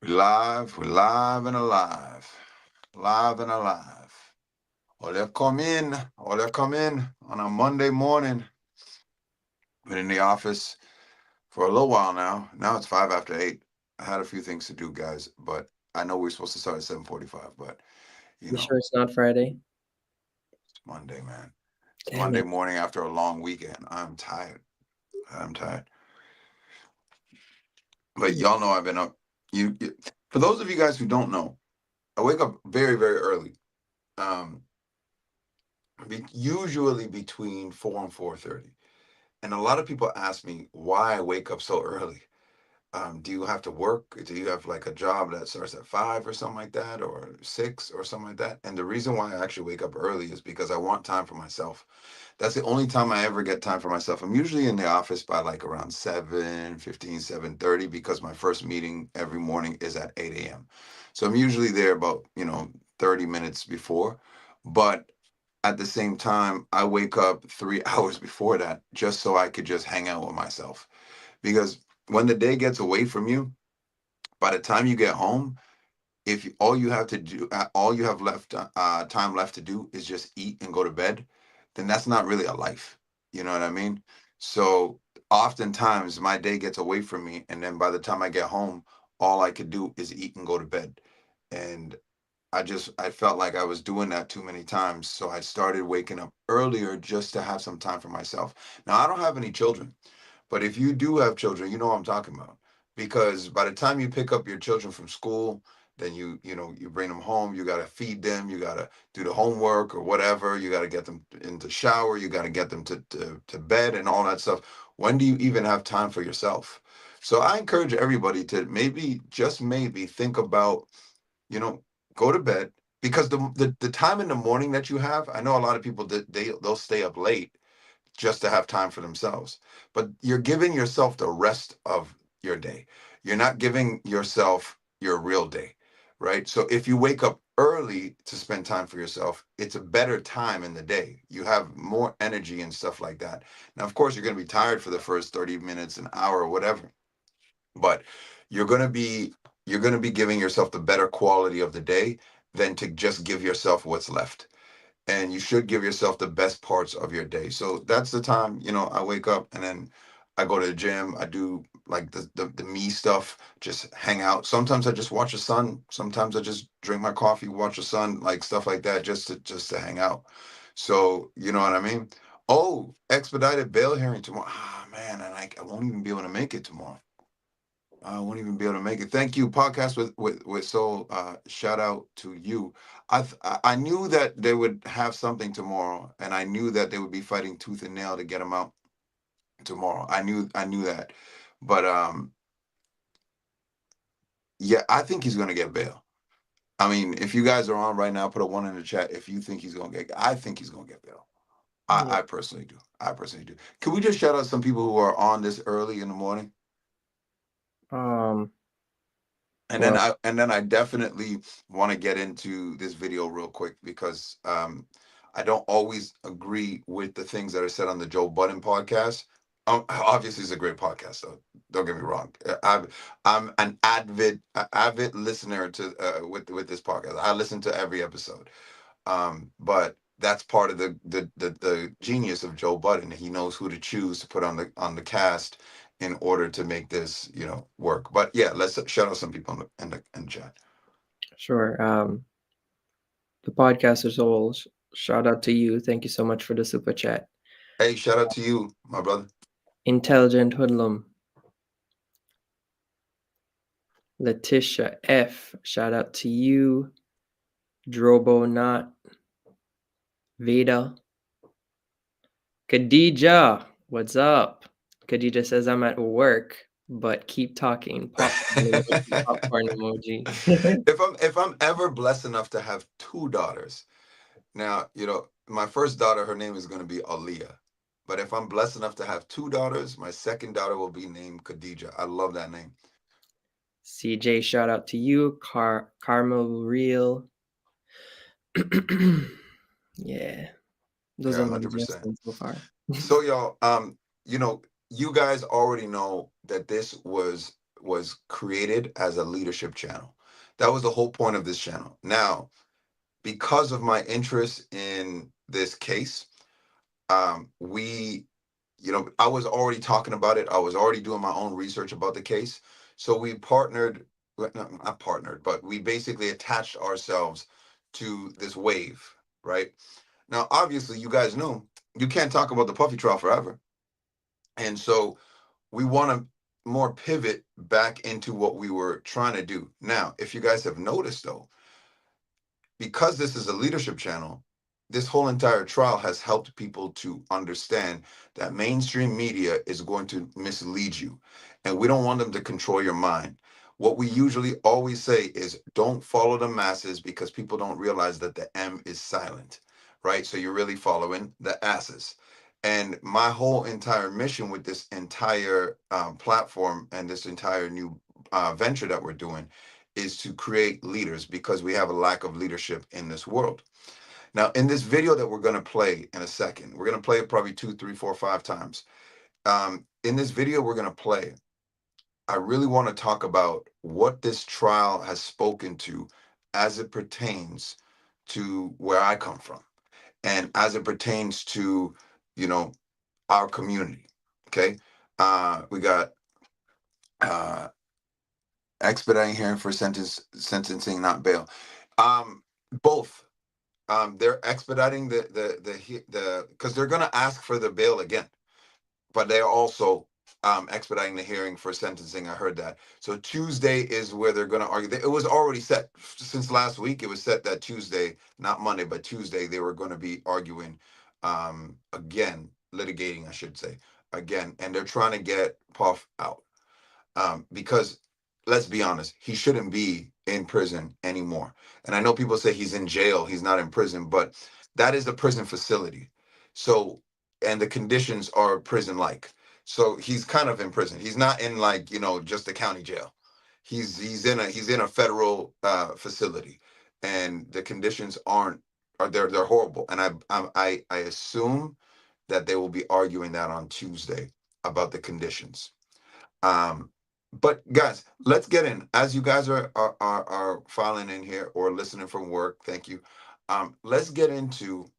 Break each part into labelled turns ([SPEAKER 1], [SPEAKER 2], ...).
[SPEAKER 1] We're live and alive. Live and alive. Ole come in on a Monday morning. Been in the office for a little while now. Now it's 5 after 8. I had a few things to do, guys, but I know we're supposed to start at 7:45, but you
[SPEAKER 2] You
[SPEAKER 1] know,
[SPEAKER 2] sure it's not Friday?
[SPEAKER 1] it's Monday, man. It's
[SPEAKER 2] Damn
[SPEAKER 1] Monday
[SPEAKER 2] it.
[SPEAKER 1] morning after a long weekend. I'm tired. I'm tired. But y'all know I've been up. For those of you guys who don't know, I wake up very, very early. Um, usually between 4 and 4:30. And a lot of people ask me why I wake up so early. Do you have to work? Do you have like a job that starts at 5 or something like that, or 6 or something like that? And the reason why I actually wake up early is because I want time for myself. That's the only time I ever get time for myself. I'm usually in the office by like around 7:15, 7:30, because my first meeting every morning is at 8 a.m. So I'm usually there about, 30 minutes before. But at the same time, I wake up 3 hours before that just so I could just hang out with myself. Because when the day gets away from you, by the time you get home, if all you have to do, all you have left time left to do is just eat and go to bed, then that's not really a life. You know what I mean? So oftentimes my day gets away from me, and then by the time I get home, all I could do is eat and go to bed. And I felt like I was doing that too many times, so I started waking up earlier just to have some time for myself. Now I don't have any children, but if you do have children, you know what I'm talking about. Because by the time you pick up your children from school, then you bring them home, you gotta feed them, you gotta do the homework or whatever, you gotta get them in the shower, you gotta get them to bed and all that stuff. When do you even have time for yourself? So I encourage everybody to maybe, just maybe, think about, you know, go to bed, because the time in the morning that you have, I know a lot of people that they'll stay up late just to have time for themselves. But you're giving yourself the rest of your day. You're not giving yourself your real day, right? So if you wake up early to spend time for yourself, it's a better time in the day. You have more energy and stuff like that. Now, of course, you're going to be tired for the first 30 minutes, an hour, or whatever, but you're going to be you're going to be giving yourself the better quality of the day than to just give yourself what's left. And you should give yourself the best parts of your day. So that's the time, I wake up, and then I go to the gym. I do like the me stuff, just hang out. Sometimes I just watch the sun. Sometimes I just drink my coffee, watch the sun, like stuff like that, just to hang out. So you know what I mean? Oh, expedited bail hearing tomorrow. Ah, man, and I won't even be able to make it tomorrow. I won't even be able to make it. Thank you, podcast with Soul. Shout out to you. I knew that they would have something tomorrow, and I knew that they would be fighting tooth and nail to get him out tomorrow. I knew that, but yeah, I think he's gonna get bail. I mean, if you guys are on right now, put a one in the chat if you think he's gonna get. I think he's gonna get bail.
[SPEAKER 2] Yeah.
[SPEAKER 1] I personally do. I personally do. Can we just shout out some people who are on this early in the morning?
[SPEAKER 2] Um,
[SPEAKER 1] And then
[SPEAKER 2] well,
[SPEAKER 1] I definitely want to get into this video real quick, because I don't always agree with the things that are said on the Joe Budden podcast. Obviously, it's a great podcast, so don't get me wrong. I'm an avid listener to with this podcast. I listen to every episode. But that's part of the genius of Joe Budden. He knows who to choose to put on the cast in order to make this work. But yeah, let's shout out some people in the chat.
[SPEAKER 2] sure. The podcasters all shout out to you. Thank you so much for the super chat.
[SPEAKER 1] Hey, shout out to you, my brother.
[SPEAKER 2] Intelligent Hoodlum, Letitia F. Shout out to you. Drobo Not, Veda, Khadija. What's up? Khadija says I'm at work, but keep talking. Popcorn emoji.
[SPEAKER 1] If I'm ever blessed enough to have two daughters, now my first daughter, her name is going to be Aaliyah. But if I'm blessed enough to have two daughters, my second daughter will be named Khadija. I love that name.
[SPEAKER 2] CJ, shout out to you. Carmel Real. Yeah, those
[SPEAKER 1] Yeah,
[SPEAKER 2] are my
[SPEAKER 1] 100%.
[SPEAKER 2] suggestions so far.
[SPEAKER 1] So y'all, you know, you guys already know that this was was created as a leadership channel. That was the whole point of this channel. Now, because of my interest in this case, we, I was already talking about it. I was already doing my own research about the case. So we partnered, well, not partnered, but we basically attached ourselves to this wave, right? Now, obviously, you guys know you can't talk about the Puffy trial forever. And so we want to more pivot back into what we were trying to do. Now, if you guys have noticed, though, because this is a leadership channel, this whole entire trial has helped people to understand that mainstream media is going to mislead you. And we don't want them to control your mind. What we usually always say is don't follow the masses because people don't realize that the M is silent, right? So you're really following the asses. And my whole entire mission with this entire platform and this entire new venture that we're doing is to create leaders because we have a lack of leadership in this world. Now, in this video that we're going to play in a second, we're going to play it probably 2, 3, 4, 5 times. In this video we're going to play, I really want to talk about what this trial has spoken to as it pertains to where I come from and as it pertains to, you know, our community. Okay. We got expediting hearing for sentencing, not bail. Both. They're expediting the because they're going to ask for the bail again, but they're also expediting the hearing for sentencing. I heard that. So Tuesday is where they're going to argue. It was already set since last week. It was set that Tuesday, not Monday, but Tuesday, they were going to be arguing again, litigating, I should say, again, and they're trying to get Puff out. Because let's be honest, he shouldn't be in prison anymore. And I know people say he's in jail, he's not in prison, but that is a prison facility. So, and the conditions are prison like. So he's kind of in prison. He's not in like, just a county jail. He's in a federal facility, and the conditions they're horrible. And I assume that they will be arguing that on Tuesday about the conditions. Um, but guys, let's get in. As you guys are filing in here or listening from work, thank you. Let's get into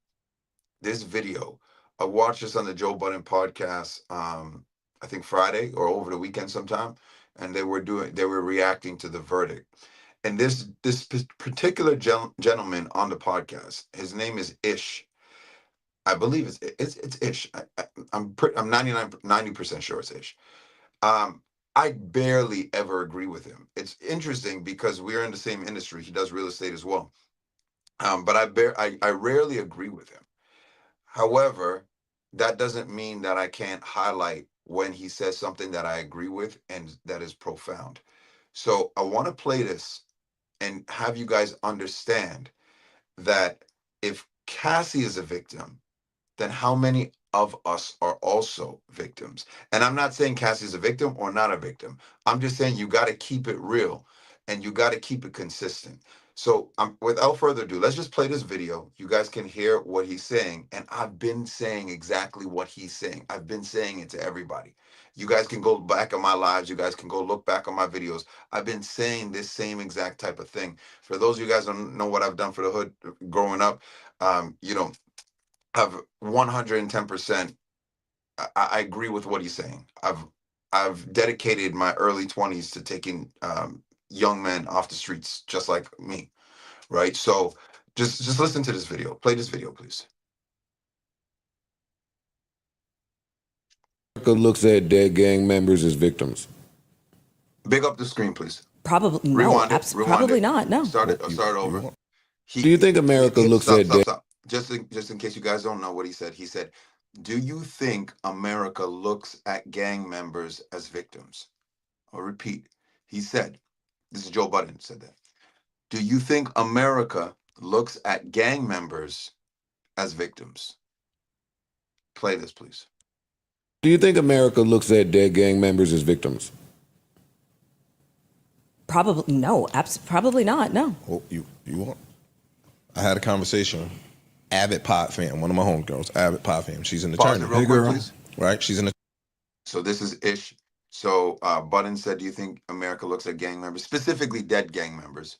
[SPEAKER 1] this video. I watched this on the Joe Budden podcast. I think Friday or over the weekend sometime, and they were reacting to the verdict. And this particular gentleman on the podcast, his name is Ish. I believe it's Ish. I'm 90% sure it's Ish. Um, I barely ever agree with him. It's interesting because we're in the same industry. He does real estate as well. But I rarely agree with him. However, that doesn't mean that I can't highlight when he says something that I agree with and that is profound. So I want to play this and have you guys understand that if Cassie is a victim, then how many of us are also victims? And I'm not saying Cassie's a victim or not a victim. I'm just saying you got to keep it real and you got to keep it consistent. So without further ado, let's just play this video. You guys can hear what he's saying. And I've been saying exactly what he's saying. I've been saying it to everybody. You guys can go back on my lives. You guys can go look back on my videos. I've been saying this same exact type of thing. For those of you guys who don't know what I've done for the hood growing up, I've 110%. I agree with what he's saying. I've dedicated my early 20s to taking young men off the streets, just like me, right? So just listen to this video. Play this video, please.
[SPEAKER 3] America looks at dead gang members as victims.
[SPEAKER 1] Big up the screen, please.
[SPEAKER 4] Probably no.
[SPEAKER 1] Rewind it.
[SPEAKER 4] Probably not. No.
[SPEAKER 1] Start over.
[SPEAKER 3] Do you think America looks at dead?
[SPEAKER 1] Stop. Just in case you guys don't know what he said. He said, "Do you think America looks at gang members as victims?" I'll repeat. He said, "This is Joe Budden said that. Do you think America looks at gang members as victims?" Play this, please.
[SPEAKER 3] Do you think America looks at dead gang members as victims?
[SPEAKER 4] Probably no. Probably not. No.
[SPEAKER 5] Oh, you want? I had a conversation. Avid Pod fan, one of my homegirls, Avid Pod fan. She's an
[SPEAKER 1] Pause
[SPEAKER 5] attorney.
[SPEAKER 1] it real quick, please.
[SPEAKER 5] Right? She's an.
[SPEAKER 1] So this is Ish. So Budden said, do you think America looks at gang members, specifically dead gang members,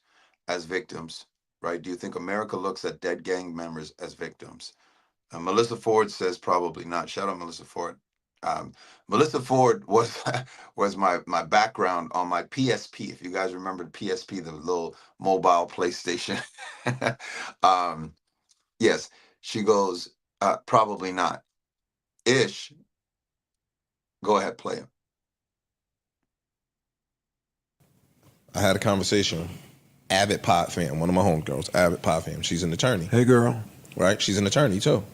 [SPEAKER 1] as victims? Right? Do you think America looks at dead gang members as victims? Melissa Ford says probably not. Shout out Melissa Ford. Melissa Ford was was my background on my PSP. If you guys remember the PSP, the little mobile PlayStation. um, yes, she goes probably not. Ish, go ahead, play him.
[SPEAKER 5] I had a conversation. Avid Pod fan, one of my homegirls, Avid Pod fan. She's an attorney.
[SPEAKER 3] Hey, girl.
[SPEAKER 5] Right? She's an attorney too.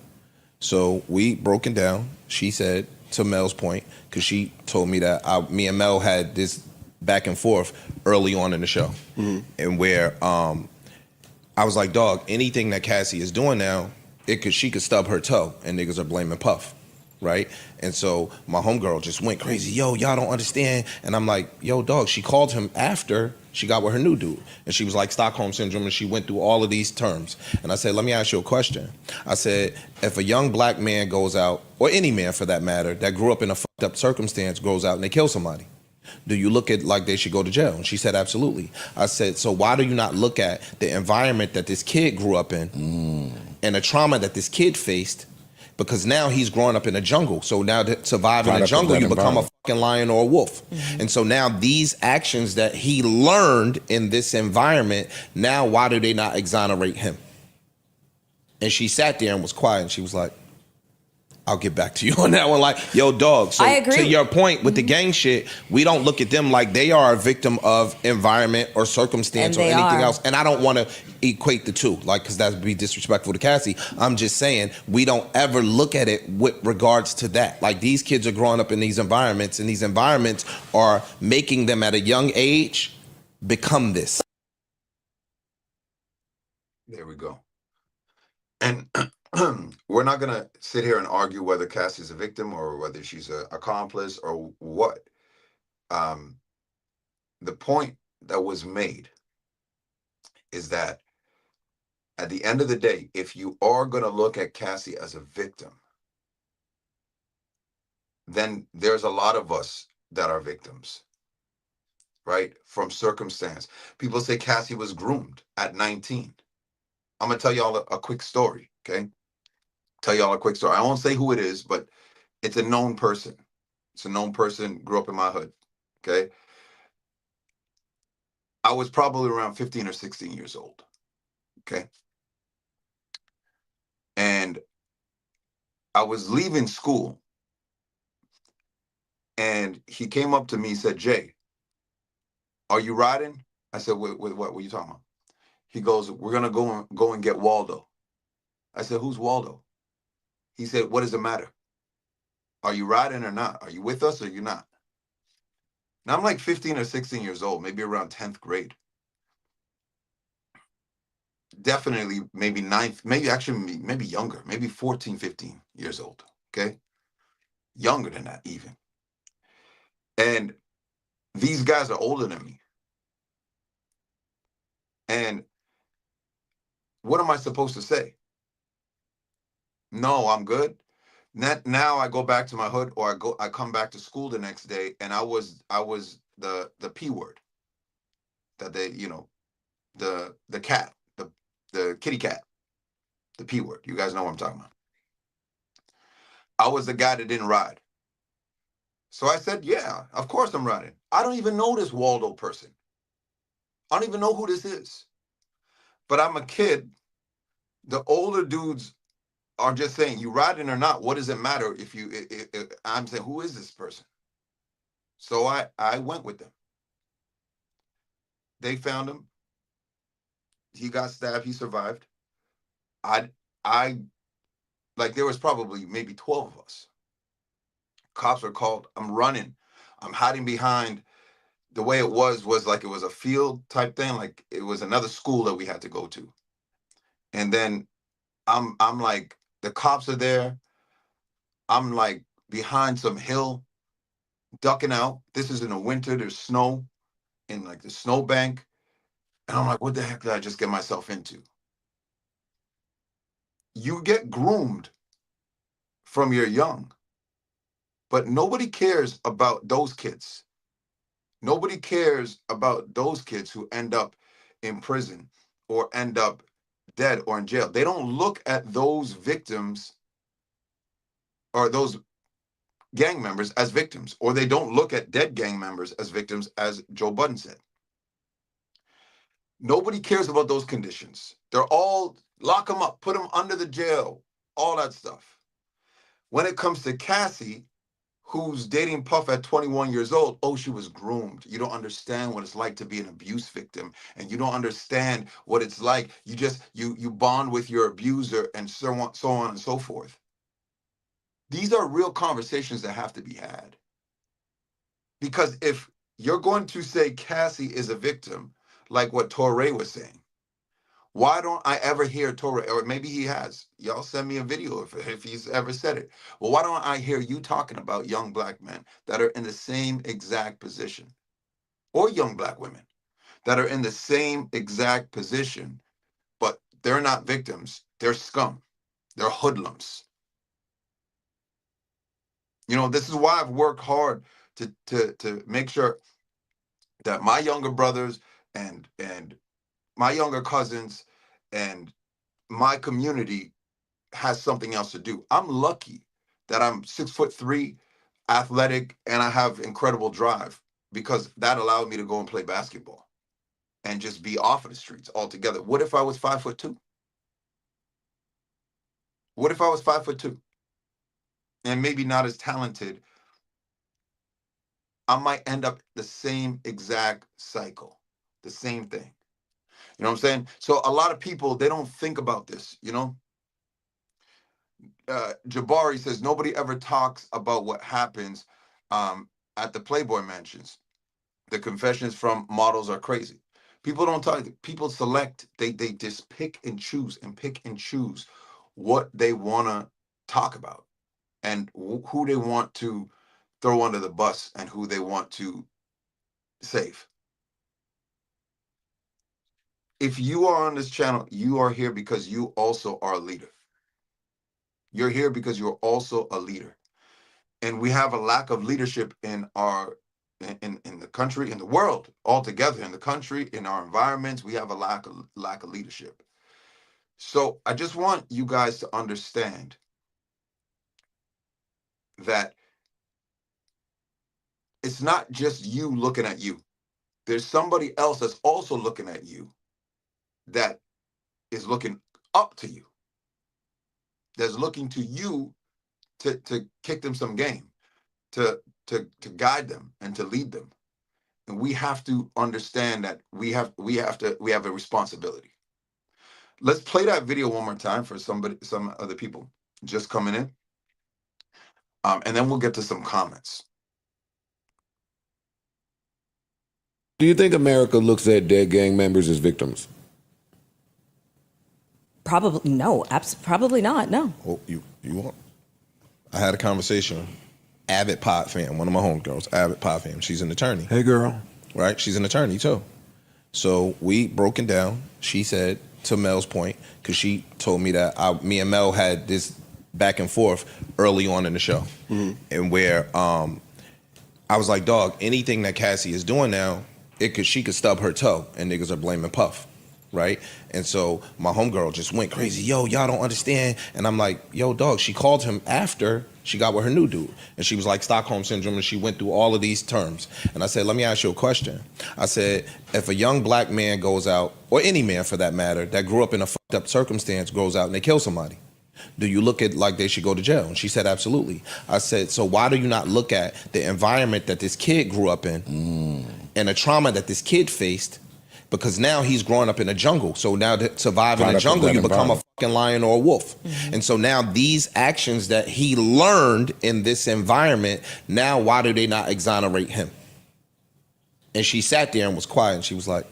[SPEAKER 5] So we broken down. She said, to Mel's point, because she told me that me and Mel had this back and forth early on in the show, and where I was like, dog, anything that Cassie is doing now, she could stub her toe, and niggas are blaming Puff, right? And so my homegirl just went crazy. Yo, y'all don't understand. And I'm like, yo, dog, she called him after she got with her new dude. And she was like Stockholm Syndrome, and she went through all of these terms. And I said, let me ask you a question. I said, if a young black man goes out, or any man for that matter, that grew up in a fucked up circumstance goes out and they kill somebody, do you look at like they should go to jail? And she said, absolutely. I said, so why do you not look at the environment that this kid grew up in and the trauma that this kid faced? Because now he's growing up in a jungle. So now to survive in the jungle, you become a fucking lion or a wolf. And so now these actions that he learned in this environment, now why do they not exonerate him? And she sat there and was quiet, and she was like, I'll get back to you on that one. Like, yo, dog. So
[SPEAKER 4] I agree.
[SPEAKER 5] to your point with the gang shit, we don't look at them like they are a victim of environment or circumstance or
[SPEAKER 4] And they
[SPEAKER 5] anything
[SPEAKER 4] are.
[SPEAKER 5] else. And I don't want to equate the two, like, because that would be disrespectful to Cassie. I'm just saying we don't ever look at it with regards to that. Like, these kids are growing up in these environments, and these environments are making them at a young age become this.
[SPEAKER 1] There we go. And we're not going to sit here and argue whether Cassie's a victim or whether she's an accomplice or what. The point that was made is that at the end of the day, if you are going to look at Cassie as a victim, then there's a lot of us that are victims, right? From circumstance. People say Cassie was groomed at 19. I'm going to tell y'all a quick story, okay? Tell y'all a quick story. I won't say who it is, but it's a known person. It's a known person, grew up in my hood, okay? I was probably around 15 or 16 years old, okay? And I was leaving school, and he came up to me and said, Jay, are you riding? I said, with what? What are you talking about? He goes, we're going to go and get Waldo. I said, who's Waldo? He said, what does it matter? Are you riding or not? Are you with us or you're not? Now I'm like 15 or 16 years old, maybe around 10th grade. Definitely maybe ninth, maybe younger, maybe 14, 15 years old, okay? Younger than that even. And these guys are older than me. And what am I supposed to say? No, I'm good. Now I go back to my hood, or I come back to school the next day, and I was the P word. That they, the cat, the kitty cat, the P word. You guys know what I'm talking about. I was the guy that didn't ride. So I said, yeah, of course I'm riding. I don't even know this Waldo person. I don't even know who this is. But I'm a kid. The older dudes are just saying, you riding or not, what does it matter if you, I'm saying, who is this person? So I went with them. They found him. He got stabbed. He survived. Like, there was probably maybe 12 of us. Cops were called. I'm running. I'm hiding behind. The way it was like it was a field type thing. Like, it was another school that we had to go to. And then I'm like, the cops are there. I'm like behind some hill, ducking out. This is in the winter. There's snow in like the snowbank. And I'm like, what the heck did I just get myself into? You get groomed from you're young. But nobody cares about those kids. Nobody cares about those kids who end up in prison or end up dead or in jail. They don't look at those victims or those gang members as victims, or they don't look at dead gang members as victims, as Joe Budden said. Nobody cares about those conditions. They're all lock them up, put them under the jail, all that stuff. When it comes to Cassie, who's dating Puff at 21 years old, oh, she was groomed. You don't understand what it's like to be an abuse victim, and you don't understand what it's like. You bond with your abuser, and so on and so forth. These are real conversations that have to be had. Because if you're going to say Cassie is a victim, like what Torre was saying, why don't I ever hear Torre, or maybe he has, y'all send me a video if he's ever said it. Well, why don't I hear you talking about young black men that are in the same exact position, or young black women that are in the same exact position, but they're not victims, they're scum, they're hoodlums. You know, this is why I've worked hard to make sure that my younger brothers and my younger cousins and my community has something else to do. I'm lucky that I'm 6'3", athletic, and I have incredible drive, because that allowed me to go and play basketball and just be off of the streets altogether. What if I was 5'2"? What if I was 5'2" and maybe not as talented? I might end up the same exact cycle, the same thing. You know what I'm saying? So a lot of people, they don't think about this, you know? Jabari says, nobody ever talks about what happens at the Playboy mansions. The confessions from models are crazy. People don't talk, people select, they just pick and choose what they want to talk about, and who they want to throw under the bus and who they want to save. If you are on this channel, you are here because you also are a leader. You're here because you're also a leader. And we have a lack of leadership in the country, in the world altogether, in the country, in our environments. We have a lack of leadership. So I just want you guys to understand that it's not just you looking at you. There's somebody else that's also looking at you, that is looking up to you, that's looking to you to kick them some game, to guide them and to lead them. And we have to understand that we have a responsibility. Let's play that video one more time for some other people just coming in, and then we'll get to some comments.
[SPEAKER 3] Do you think America looks at dead gang members as victims?
[SPEAKER 4] Probably no. Probably not. No.
[SPEAKER 5] Oh, you want? I had a conversation. Avid pod fan, one of my homegirls, avid pod fan. She's an attorney.
[SPEAKER 3] Hey, girl.
[SPEAKER 5] Right? She's an attorney too. So we broken down. She said, to Mel's point, because she told me that me and Mel had this back and forth early on in the show, and where I was like, dog, anything that Cassie is doing now, she could stub her toe, and niggas are blaming Puff, right? And so my homegirl just went crazy. Yo, y'all don't understand. And I'm like, yo, dog, she called him after she got with her new dude. And she was like Stockholm Syndrome, and she went through all of these terms. And I said, let me ask you a question. I said, if a young black man goes out, or any man for that matter, that grew up in a fucked up circumstance goes out and they kill somebody, do you look at like they should go to jail? And she said, absolutely. I said, so why do you not look at the environment that this kid grew up in and the trauma that this kid faced? Because now he's growing up in a jungle. So now to survive in a jungle, you become a fucking lion or a wolf. And so now these actions that he learned in this environment, now why do they not exonerate him? And she sat there and was quiet, and she was like,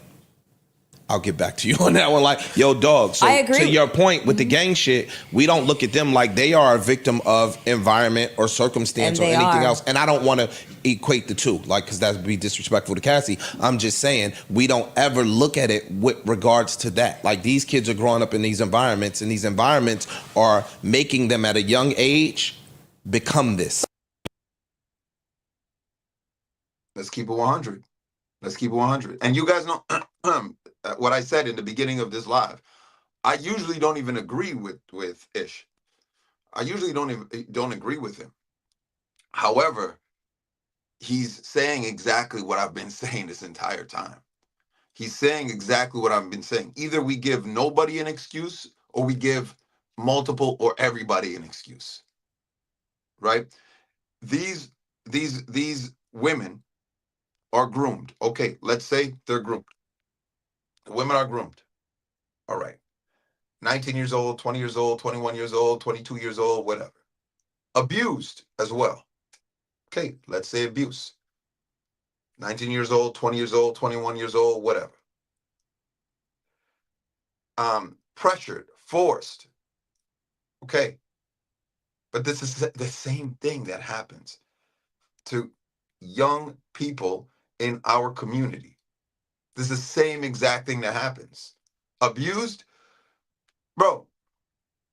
[SPEAKER 5] I'll get back to you on that one. Like, yo, dog. So
[SPEAKER 4] I agree.
[SPEAKER 5] to your point with the gang shit, we don't look at them like they are a victim of environment or circumstance or
[SPEAKER 4] And they
[SPEAKER 5] anything
[SPEAKER 4] are.
[SPEAKER 5] else. And I don't want to equate the two, like, because that would be disrespectful to Cassie. I'm just saying we don't ever look at it with regards to that. Like, these kids are growing up in these environments, and these environments are making them at a young age become this.
[SPEAKER 1] Let's keep it 100. Let's keep it 100. And you guys know what I said in the beginning of this live. I usually don't even agree with Ish. I usually don't agree with him. However, he's saying exactly what I've been saying this entire time. He's saying exactly what I've been saying. Either we give nobody an excuse or we give multiple or everybody an excuse. Right? These women are groomed. Okay, let's say they're groomed. The women are groomed. All right. 19 years old, 20 years old, 21 years old, 22 years old, whatever. Abused as well. Okay, let's say abuse. 19 years old, 20 years old, 21 years old, whatever. Pressured, forced. Okay. But this is the same thing that happens to young people in our community. This is the same exact thing that happens. Abused, bro.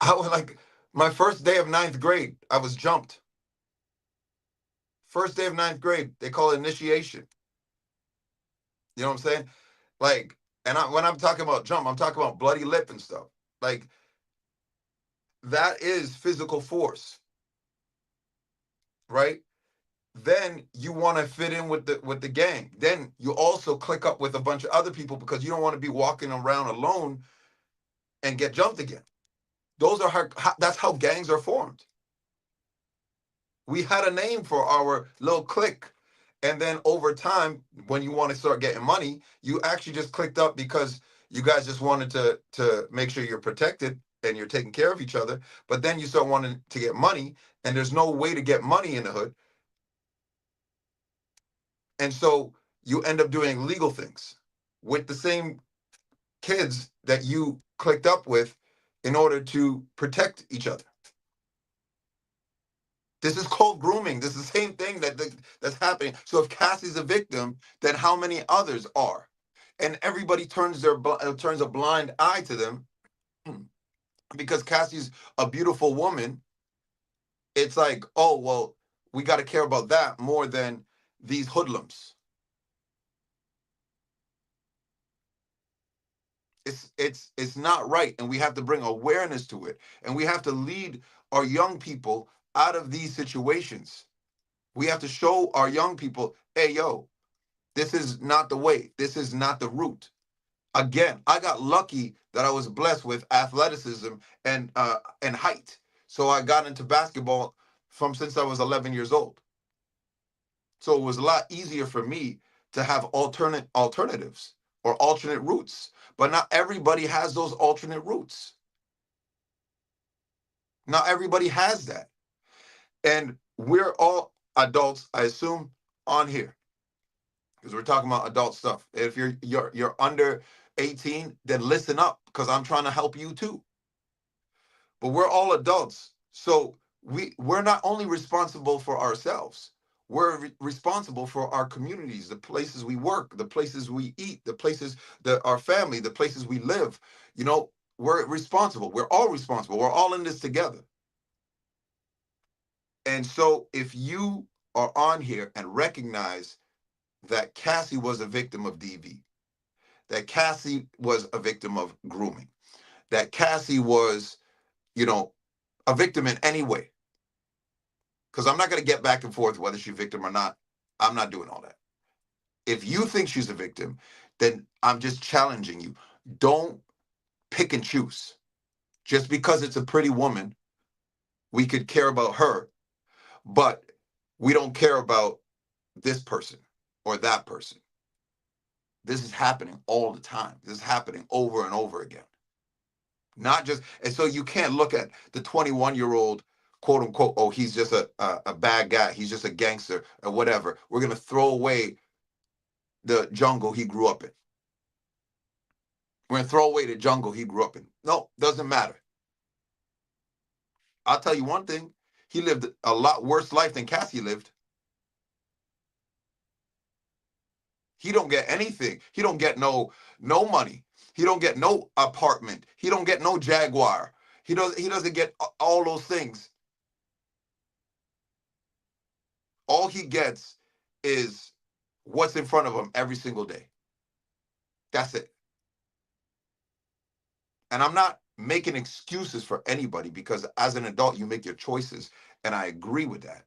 [SPEAKER 1] I was like, my first day of ninth grade, I was jumped. First day of ninth grade, they call it initiation. You know what I'm saying? Like, and when I'm talking about jump, I'm talking about bloody lip and stuff. Like, that is physical force, right? Then you want to fit in with the gang. Then you also click up with a bunch of other people because you don't want to be walking around alone and get jumped again. That's how gangs are formed. We had a name for our little clique. And then over time, when you want to start getting money, you actually just clicked up because you guys just wanted to make sure you're protected and you're taking care of each other. But then you start wanting to get money, and there's no way to get money in the hood. And so you end up doing legal things with the same kids that you clicked up with in order to protect each other. This is called grooming. This is the same thing that's happening. So if Cassie's a victim, then how many others are? And everybody turns a blind eye to them because Cassie's a beautiful woman. It's like, oh, well, we got to care about that more than these hoodlums. It's not right, and we have to bring awareness to it, and we have to lead our young people out of these situations. We have to show our young people, hey, yo, this is not the way. This is not the route. Again, I got lucky that I was blessed with athleticism and height. So I got into basketball since I was 11 years old. So it was a lot easier for me to have alternatives or alternate routes. But not everybody has those alternate routes. Not everybody has that. And we're all adults, I assume, on here, because we're talking about adult stuff. If you're under 18, then listen up, because I'm trying to help you too. But we're all adults, so we're not only responsible for ourselves. We're responsible for our communities, the places we work, the places we eat, the places that our family, the places we live. You know, we're responsible. We're all responsible. We're all in this together. And so if you are on here and recognize that Cassie was a victim of DV, that Cassie was a victim of grooming, that Cassie was, a victim in any way, because I'm not going to get back and forth whether she's a victim or not. I'm not doing all that. If you think she's a victim, then I'm just challenging you. Don't pick and choose. Just because it's a pretty woman, we could care about her, but we don't care about this person or that person. This is happening all the time. This is happening over and over again. Not just, and so you can't look at the 21-year-old, quote unquote, oh, he's just a bad guy, he's just a gangster or whatever. We're going to throw away the jungle he grew up in. We're going to throw away the jungle he grew up in. No, doesn't matter. I'll tell you one thing, he lived a lot worse life than Cassie lived. He don't get anything. He don't get no money. He don't get no apartment. He don't get no Jaguar. He doesn't get all those things. All he gets is what's in front of them every single day. That's it. And I'm not making excuses for anybody, because as an adult, you make your choices. And I agree with that.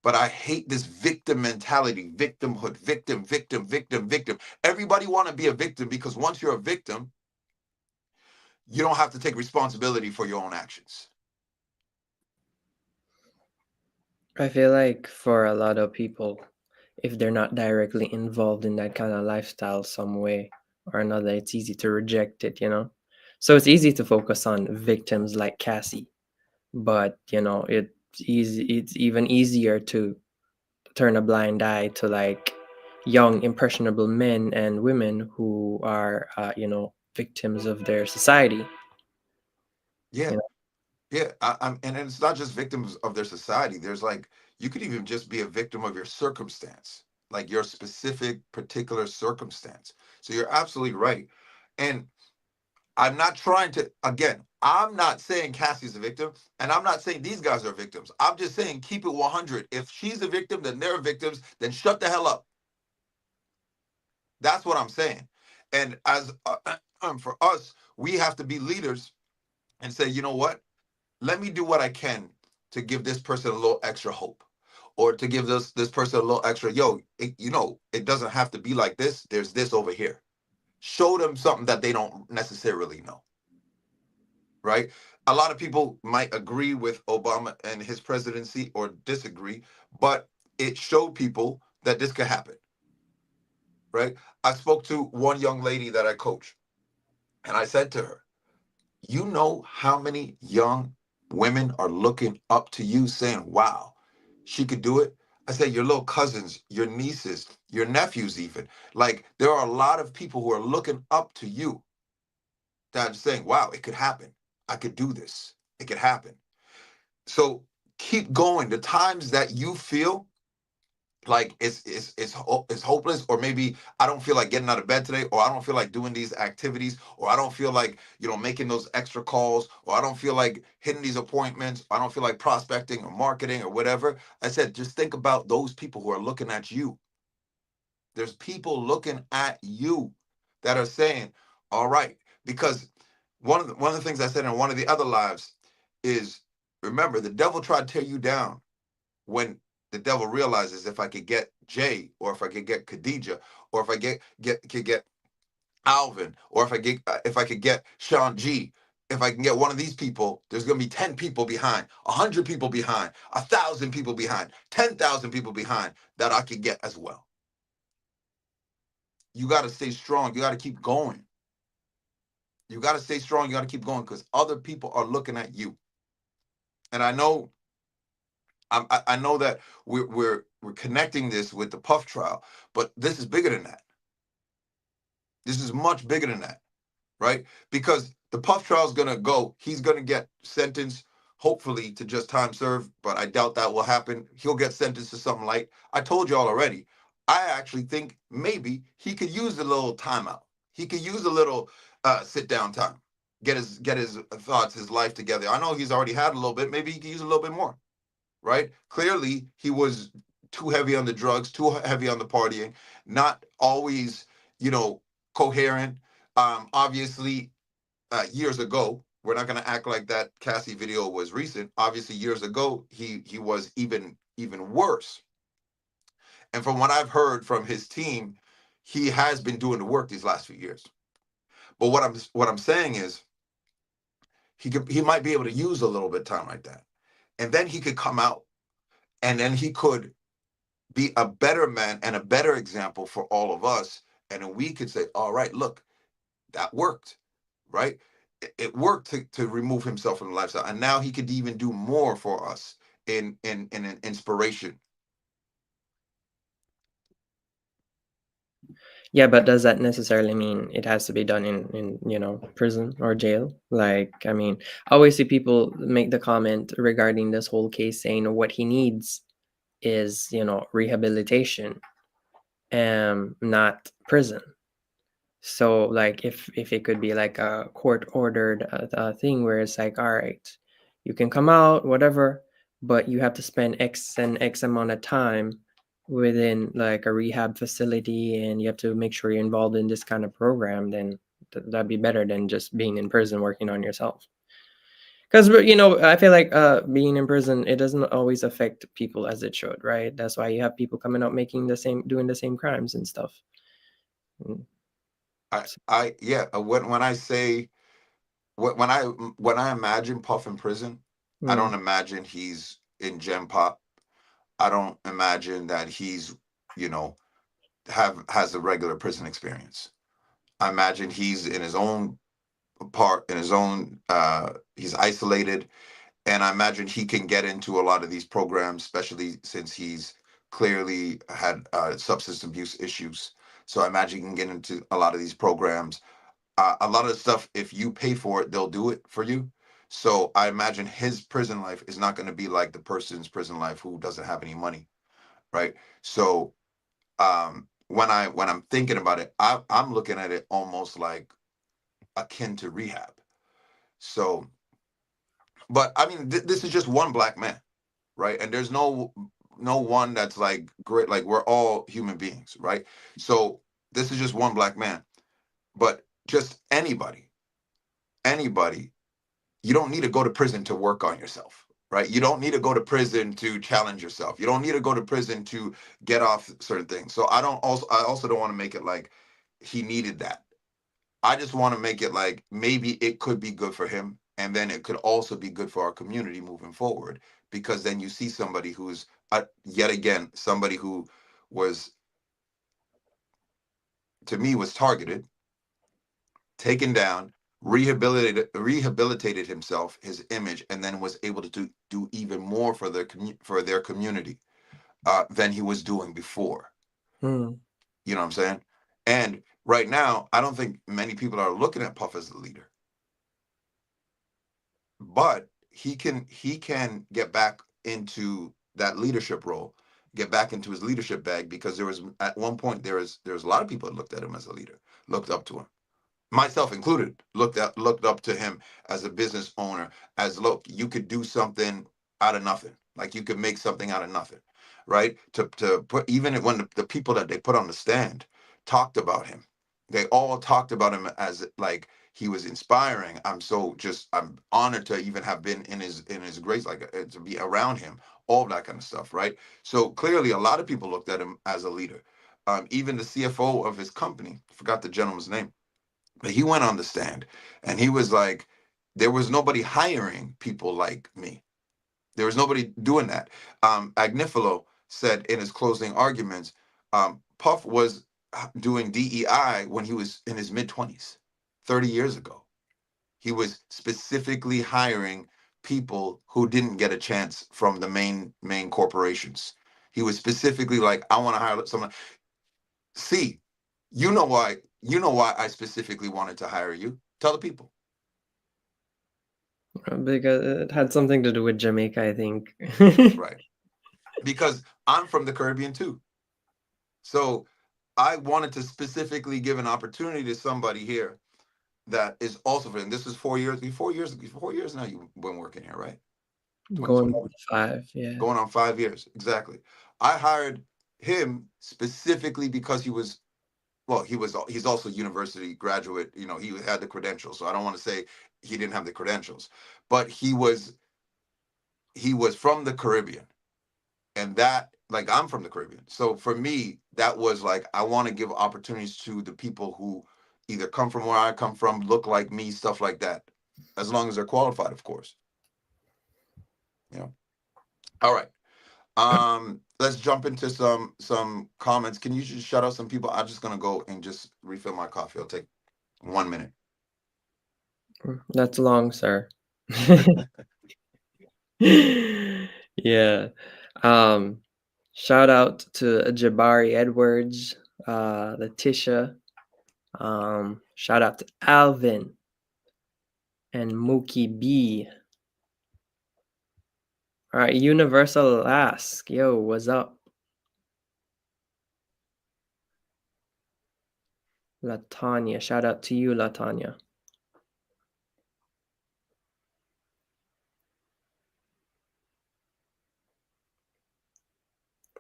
[SPEAKER 1] But I hate this victim mentality, victimhood, victim, victim, victim, victim. Everybody want to be a victim, because once you're a victim, you don't have to take responsibility for your own actions.
[SPEAKER 2] I feel like for a lot of people, if they're not directly involved in that kind of lifestyle some way or another, it's easy to reject it, you know? So it's easy to focus on victims like Cassie, but you know, it's even easier to turn a blind eye to like young impressionable men and women who are you know, victims of their society,
[SPEAKER 1] Yeah,
[SPEAKER 2] you know?
[SPEAKER 1] yeah. And it's not just victims of their society. There's like, you could even just be a victim of your circumstance, like your specific particular circumstance. So you're absolutely right. And I'm not trying to, again, I'm not saying Cassie's a victim, and I'm not saying these guys are victims. I'm just saying keep it 100. If she's a victim, then they're victims, then shut the hell up. That's what I'm saying. And as for us, we have to be leaders and say, you know what? Let me do what I can to give this person a little extra hope, or to give this person a little extra, yo, it doesn't have to be like this. There's this over here. Show them something that they don't necessarily know. Right? A lot of people might agree with Obama and his presidency or disagree, but it showed people that this could happen. Right? I spoke to one young lady that I coach, and I said to her, you know how many young women are looking up to you saying, wow, she could do it? I said, your little cousins, your nieces, your nephews, even. Like, there are a lot of people who are looking up to you that are saying, wow, it could happen. I could do this. It could happen. So keep going. The times that you feel like it's hopeless, or maybe I don't feel like getting out of bed today, or I don't feel like doing these activities, or I don't feel like, making those extra calls, or I don't feel like hitting these appointments, I don't feel like prospecting or marketing or whatever. I said, just think about those people who are looking at you. There's people looking at you that are saying, all right, because one of the things I said in one of the other lives is, remember, the devil tried to tear you down when the devil realizes, if I could get Jay, or if I could get Khadija, or if I could get Alvin, or if I could get Sean G, if I can get one of these people, there's gonna be 10 people behind, 100 people behind, 1,000 people behind, 10,000 people behind that I could get as well. You got to stay strong. You got to keep going. You got to stay strong. You got to keep going, because other people are looking at you. And I know I know that we're connecting this with the Puff trial, but this is bigger than that. This is much bigger than that, right? Because the Puff trial is gonna go. He's gonna get sentenced, hopefully to just time served, but I doubt that will happen. He'll get sentenced to something light. I told y'all already. I actually think maybe he could use a little timeout. He could use a little sit down time, get his thoughts, his life together. I know he's already had a little bit. Maybe he could use a little bit more. Right? Clearly, he was too heavy on the drugs, too heavy on the partying, not always, coherent. Obviously, years ago, we're not going to act like that Cassie video was recent. Obviously, years ago, he was even worse. And from what I've heard from his team, he has been doing the work these last few years. But what I'm saying is, he might be able to use a little bit of time like that, and then he could come out, and then he could be a better man and a better example for all of us. And then we could say, all right, look, that worked, right? It worked to remove himself from the lifestyle. And now he could even do more for us in an inspiration.
[SPEAKER 2] Yeah, but does that necessarily mean it has to be done in you know, prison or jail? Like, I mean, I always see people make the comment regarding this whole case saying what he needs is, you know, rehabilitation, not prison. So like if it could be like a court ordered thing where it's like, all right, you can come out, whatever, but you have to spend X and X amount of time within like a rehab facility and you have to make sure you're involved in this kind of program, then that'd be better than just being in prison working on yourself. Because I feel like being in prison, it doesn't always affect people as it should, right? That's why you have people coming out doing the same crimes and stuff. Mm.
[SPEAKER 1] Yeah. When I say when I imagine Puff in prison, I
[SPEAKER 2] Mm.
[SPEAKER 1] don't imagine he's in Gen Pop. I don't imagine that he's, you know, has a regular prison experience. I imagine he's in his own part, in his own. He's isolated, and I imagine he can get into a lot of these programs, especially since he's clearly had substance abuse issues. So I imagine he can get into a lot of these programs. A lot of the stuff, if you pay for it, they'll do it for you. So I imagine his prison life is not going to be like the person's prison life who doesn't have any money, right? So when I'm thinking about it, I'm looking at it almost like akin to rehab. So, but I mean, this is just one black man, right? And there's no one that's like great. Like we're all human beings, right? So this is just one black man, but just anybody. You don't need to go to prison to work on yourself, right? You don't need to go to prison to challenge yourself. You don't need to go to prison to get off certain things. So I also don't want to make it like he needed that. I just want to make it like maybe it could be good for him, and then it could also be good for our community moving forward, because then you see somebody who's yet again somebody who was, to me, was targeted, taken down, rehabilitated himself, his image, and then was able to do even more for their community than he was doing before.
[SPEAKER 2] Mm.
[SPEAKER 1] You know what I'm saying? And right now, I don't think many people are looking at Puff as a leader, but he can get back into that leadership role, get back into his leadership bag, because there was at one point there was a lot of people that looked at him as a leader, looked up to him, myself included, looked up to him as a business owner, as, look, you could do something out of nothing, like you could make something out of nothing, right? To put, even when the people that they put on the stand talked about him, they all talked about him as like he was inspiring. I'm honored to even have been in his grace, like to be around him, all that kind of stuff, right? So clearly a lot of people looked at him as a leader. Even the CFO of his company, forgot the gentleman's name, but he went on the stand and he was like, there was nobody hiring people like me. There was nobody doing that. Agnifilo said in his closing arguments, Puff was doing DEI when he was in his mid 20s, 30 years ago. He was specifically hiring people who didn't get a chance from the main corporations. He was specifically like, I want to hire someone. See, you know why I specifically wanted to hire you. Tell the people.
[SPEAKER 2] Because it had something to do with Jamaica, I think.
[SPEAKER 1] Right. Because I'm from the Caribbean too. So I wanted to specifically give an opportunity to somebody here that is also from, this is 4 years, 4 years now you've been working here, right?
[SPEAKER 2] Going
[SPEAKER 1] 2020,
[SPEAKER 2] on 5, yeah.
[SPEAKER 1] going on 5 years. Exactly. I hired him specifically because he's also university graduate. He had the credentials. So I don't want to say he didn't have the credentials, but he was from the Caribbean, and that, like, I'm from the Caribbean. So for me, that was like, I want to give opportunities to the people who either come from where I come from, look like me, stuff like that, as long as they're qualified, of course. All right. Let's jump into some comments. Can you just shout out some people? I'm just gonna go and just refill my coffee. It'll take 1 minute.
[SPEAKER 2] That's long, sir. Yeah. Um, Shout out to Jabari Edwards, Letitia. Shout out to Alvin and Mookie B. All right, Universal Ask. Yo, what's up? Latanya. Shout out to you, Latanya.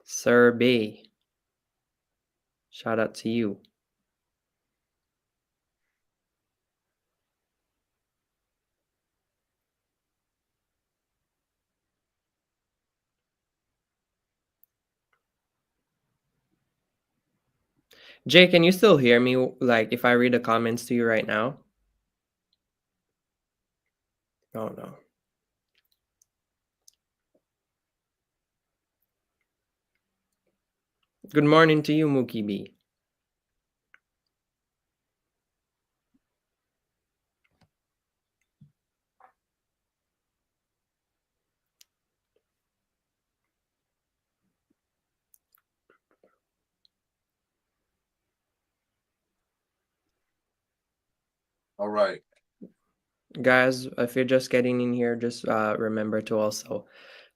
[SPEAKER 2] Sir B. Shout out to you. Jay, can you still hear me? Like, if I read the comments to you right now? Oh, no. Good morning to you, Mookie B.
[SPEAKER 1] All right.
[SPEAKER 2] Guys, if you're just getting in here, just remember to also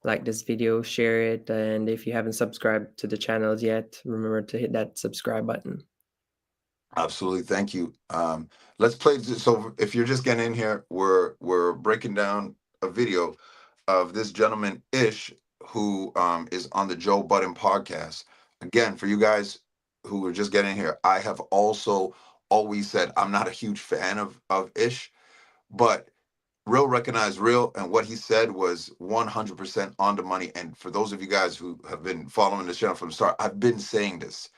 [SPEAKER 2] like this video, share it, and if you haven't subscribed to the channels yet, remember to hit that subscribe button.
[SPEAKER 1] Absolutely. Thank you. Let's play. So if you're just getting in here, we're breaking down a video of this gentleman Ish, who is on the Joe Budden podcast. Again, for you guys who are just getting here, I have also always said I'm not a huge fan of Ish, but real recognize real, and what he said was 100% on the money. And for those of you guys who have been following the channel from the start, I've been saying this,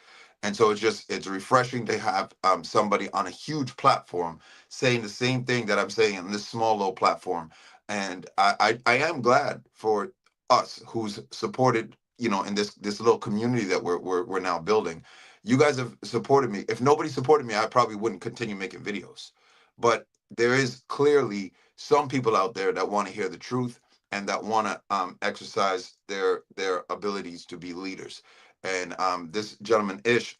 [SPEAKER 1] and so it's refreshing to have somebody on a huge platform saying the same thing that I'm saying in this small little platform. And I am glad for us who's supported, in this little community that we're now building. You guys have supported me. If nobody supported me, I probably wouldn't continue making videos. But there is clearly some people out there that want to hear the truth and that want to exercise their abilities to be leaders. And this gentleman Ish,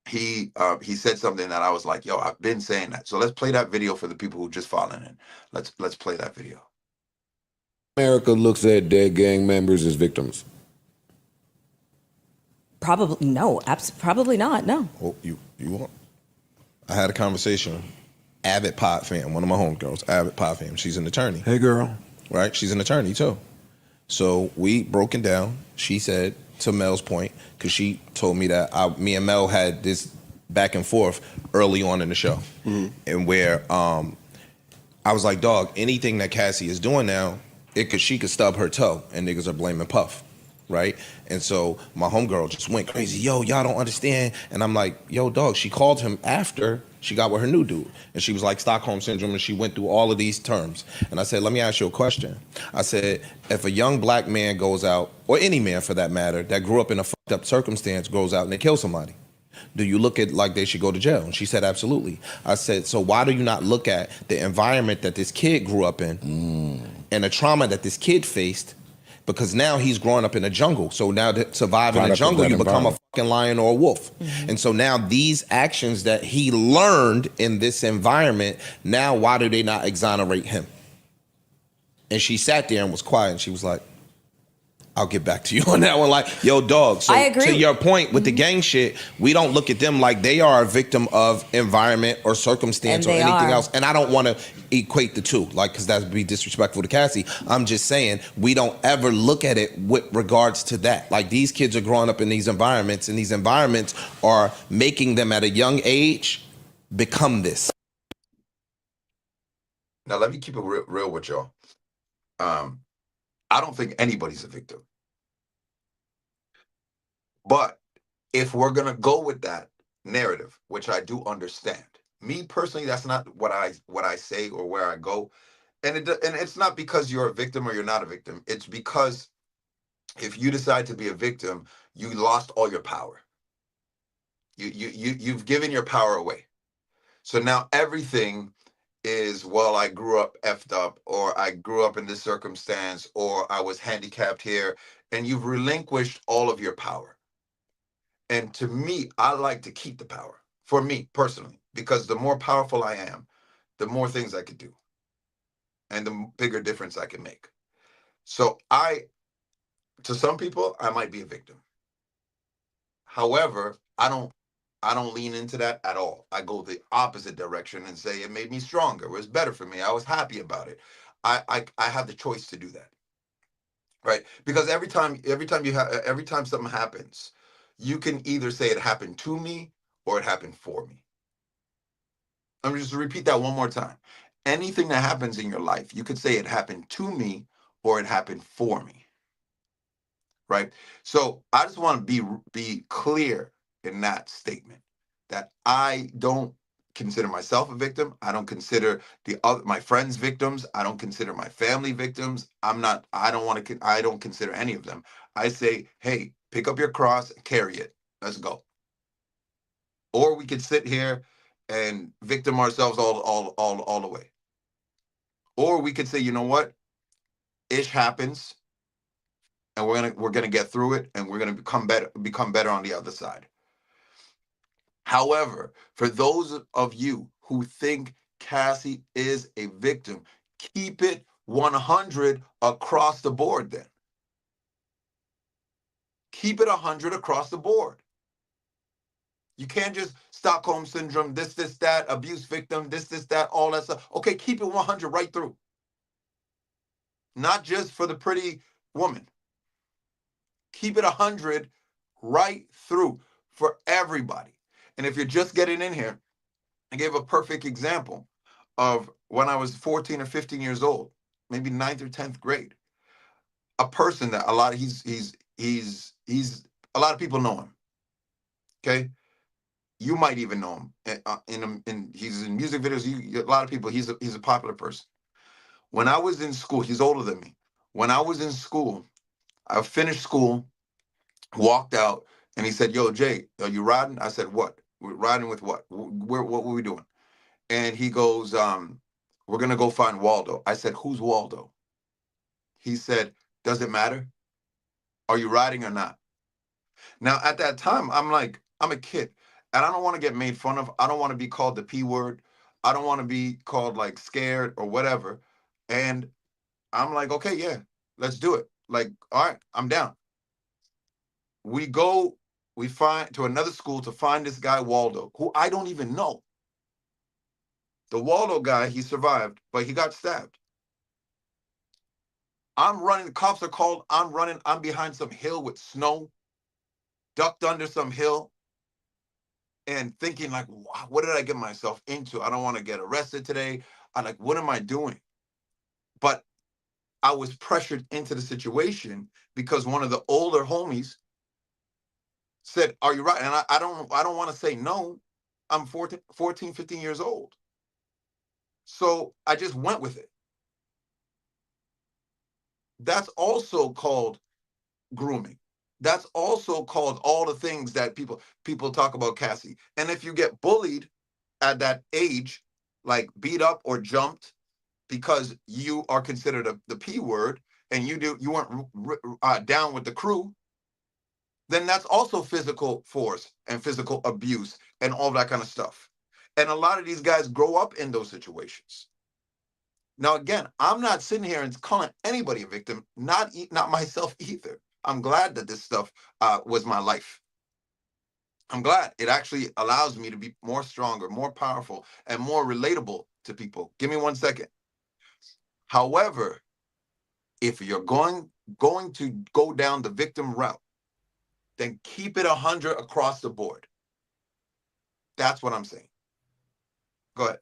[SPEAKER 1] he said something that I was like, yo, I've been saying that. So let's play that video for the people who just fallen in. Let's play that video.
[SPEAKER 3] America looks at dead gang members as victims.
[SPEAKER 4] Probably no. Probably not. No.
[SPEAKER 5] Oh, you want? I had a conversation. Avid Pod fan, one of my homegirls, Avid Pod fan. She's an attorney.
[SPEAKER 3] Hey, girl.
[SPEAKER 5] Right? She's an attorney too. So we broken down. She said, to Mel's point, because she told me that me and Mel had this back and forth early on in the show, and where I was like, dog, anything that Cassie is doing now, she could stub her toe, and niggas are blaming Puff, right? And so my homegirl just went crazy. Yo, y'all don't understand. And I'm like, yo, dog, she called him after she got with her new dude. And she was like Stockholm Syndrome, and she went through all of these terms. And I said, let me ask you a question. I said, if a young black man goes out, or any man for that matter, that grew up in a fucked up circumstance, goes out and they kill somebody, do you look at like they should go to jail? And she said, absolutely. I said, so why do you not look at the environment that this kid grew up in and the trauma that this kid faced? Because now he's growing up in a jungle. So now to survive in the jungle, you become a fucking lion or a wolf. And so now these actions that he learned in this environment, now why do they not exonerate him? And she sat there and was quiet, and she was like, I'll get back to you on that one. Like, yo, dog. So
[SPEAKER 4] I agree.
[SPEAKER 5] to your point with the gang shit, we don't look at them like they are a victim of environment or circumstance or anything else. And I don't want to equate the two, like, because that would be disrespectful to Cassie. I'm just saying we don't ever look at it with regards to that. Like, these kids are growing up in these environments, and these environments are making them at a young age become this.
[SPEAKER 1] Now let me keep it real with y'all. I don't think anybody's a victim. But if we're going to go with that narrative, which I do understand, me personally, that's not what I say or where I go. And it's not because you're a victim or you're not a victim. It's because if you decide to be a victim, you lost all your power. You've given your power away. So now everything is, well, I grew up effed up, or I grew up in this circumstance, or I was handicapped here, and you've relinquished all of your power. And to me, I like to keep the power, for me personally, because the more powerful I am, the more things I could do, and the bigger difference I can make. So to some people, I might be a victim. However, I don't lean into that at all. I go the opposite direction and say it made me stronger. It was better for me. I was happy about it. I have the choice to do that, right? Because every time something happens, You can either say it happened to me or it happened for me. I'm just repeat that one more time. Anything that happens in your life, you could say it happened to me or it happened for me. Right? So I just want to be clear in that statement that I don't consider myself a victim. I don't consider my friends victims. I don't consider my family victims. I don't consider any of them. I say, hey, pick up your cross, carry it. Let's go. Or we could sit here and victim ourselves all the way. Or we could say, you know what? Ish happens, and we're gonna get through it, and we're gonna become better on the other side. However, for those of you who think Cassie is a victim, keep it 100 across the board then. Keep it 100 across the board. You can't just Stockholm syndrome, this, that, abuse victim, this, that, all that stuff. Okay, keep it 100 right through. Not just for the pretty woman. Keep it 100 right through for everybody. And if you're just getting in here, I gave a perfect example of when I was 14 or 15 years old, maybe 9th or 10th grade. A person that he's a lot of people know him. Okay, you might even know him. He's in music videos. A lot of people. He's a popular person. When I was in school, he's older than me. When I was in school, I finished school, walked out, and he said, "Yo, Jay, are you riding?" I said, "What? We're riding with what? What were we doing?" And he goes, "We're gonna go find Waldo." I said, "Who's Waldo?" He said, "Does it matter? Are you riding or not?" Now, at that time, I'm like, I'm a kid, and I don't want to get made fun of. I don't want to be called the P word. I don't want to be called like scared or whatever. And I'm like, okay, yeah, let's do it. Like, all right, I'm down. We find to another school to find this guy, Waldo, who I don't even know. The Waldo guy, he survived, but he got stabbed. I'm running, the cops are called, I'm running, I'm behind some hill with snow, ducked under some hill, and thinking like, wow, what did I get myself into? I don't want to get arrested today. I'm like, what am I doing? But I was pressured into the situation because one of the older homies said, are you right? And I don't want to say no. I'm 14, 15 years old. So I just went with it. That's also called grooming. That's also called all the things that people talk about, Cassie. And if you get bullied at that age, like beat up or jumped because you are considered the P word and you weren't down with the crew, then that's also physical force and physical abuse and all that kind of stuff. And a lot of these guys grow up in those situations. Now, again, I'm not sitting here and calling anybody a victim, not myself either. I'm glad that this stuff was my life. I'm glad it actually allows me to be more stronger, more powerful, and more relatable to people. Give me 1 second. However, if you're going to go down the victim route, then keep it 100 across the board. That's what I'm saying. Go ahead.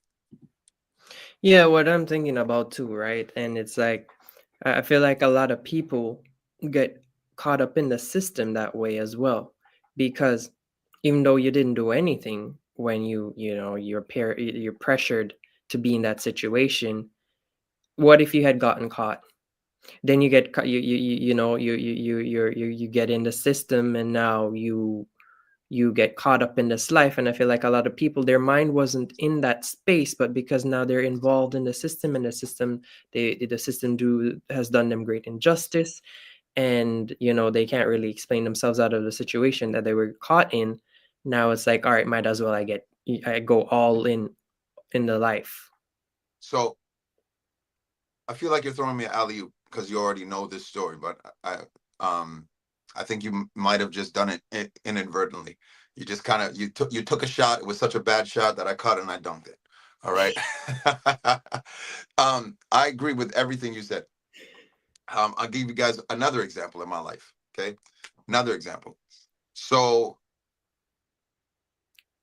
[SPEAKER 2] Yeah, what I'm thinking about too, right? And it's like, I feel like a lot of people get caught up in the system that way as well, because even though you didn't do anything when you're pressured to be in that situation, what if you had gotten caught? Then you get you get in the system, and now you get caught up in this life. And I feel like a lot of people, their mind wasn't in that space, but because now they're involved in the system, and the system has done them great injustice, and they can't really explain themselves out of the situation that they were caught in. Now it's like, all right, might as well I go all in the life.
[SPEAKER 1] So I feel like you're throwing me an alley-oop because you already know this story, but I think you might have just done it inadvertently. You just kind of you took a shot. It was such a bad shot that I caught and I dunked it. All right. I agree with everything you said. I'll give you guys another example in my life. Okay, another example. So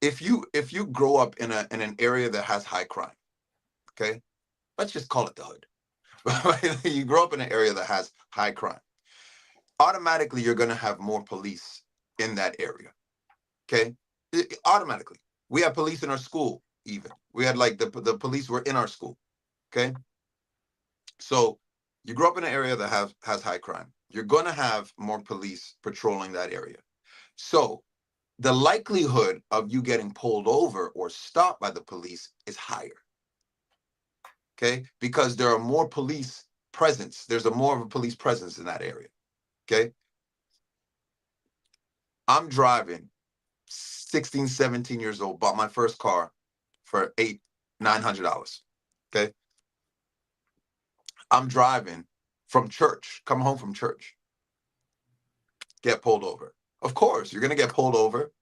[SPEAKER 1] if you grow up in an area that has high crime, okay, let's just call it the hood. You grow up in an area that has high crime, automatically you're going to have more police in that area. Okay, automatically. We have police in our school. Even we had like the police were in our school. Okay, so you grow up in an area that has high crime. You're going to have more police patrolling that area. So the likelihood of you getting pulled over or stopped by the police is higher. Okay, because there are more police presence. There's a more of a police presence in that area. Okay, I'm driving 16, 17 years old, bought my first car for $900. Okay. I'm driving from church, come home from church, get pulled over. Of course, you're going to get pulled over.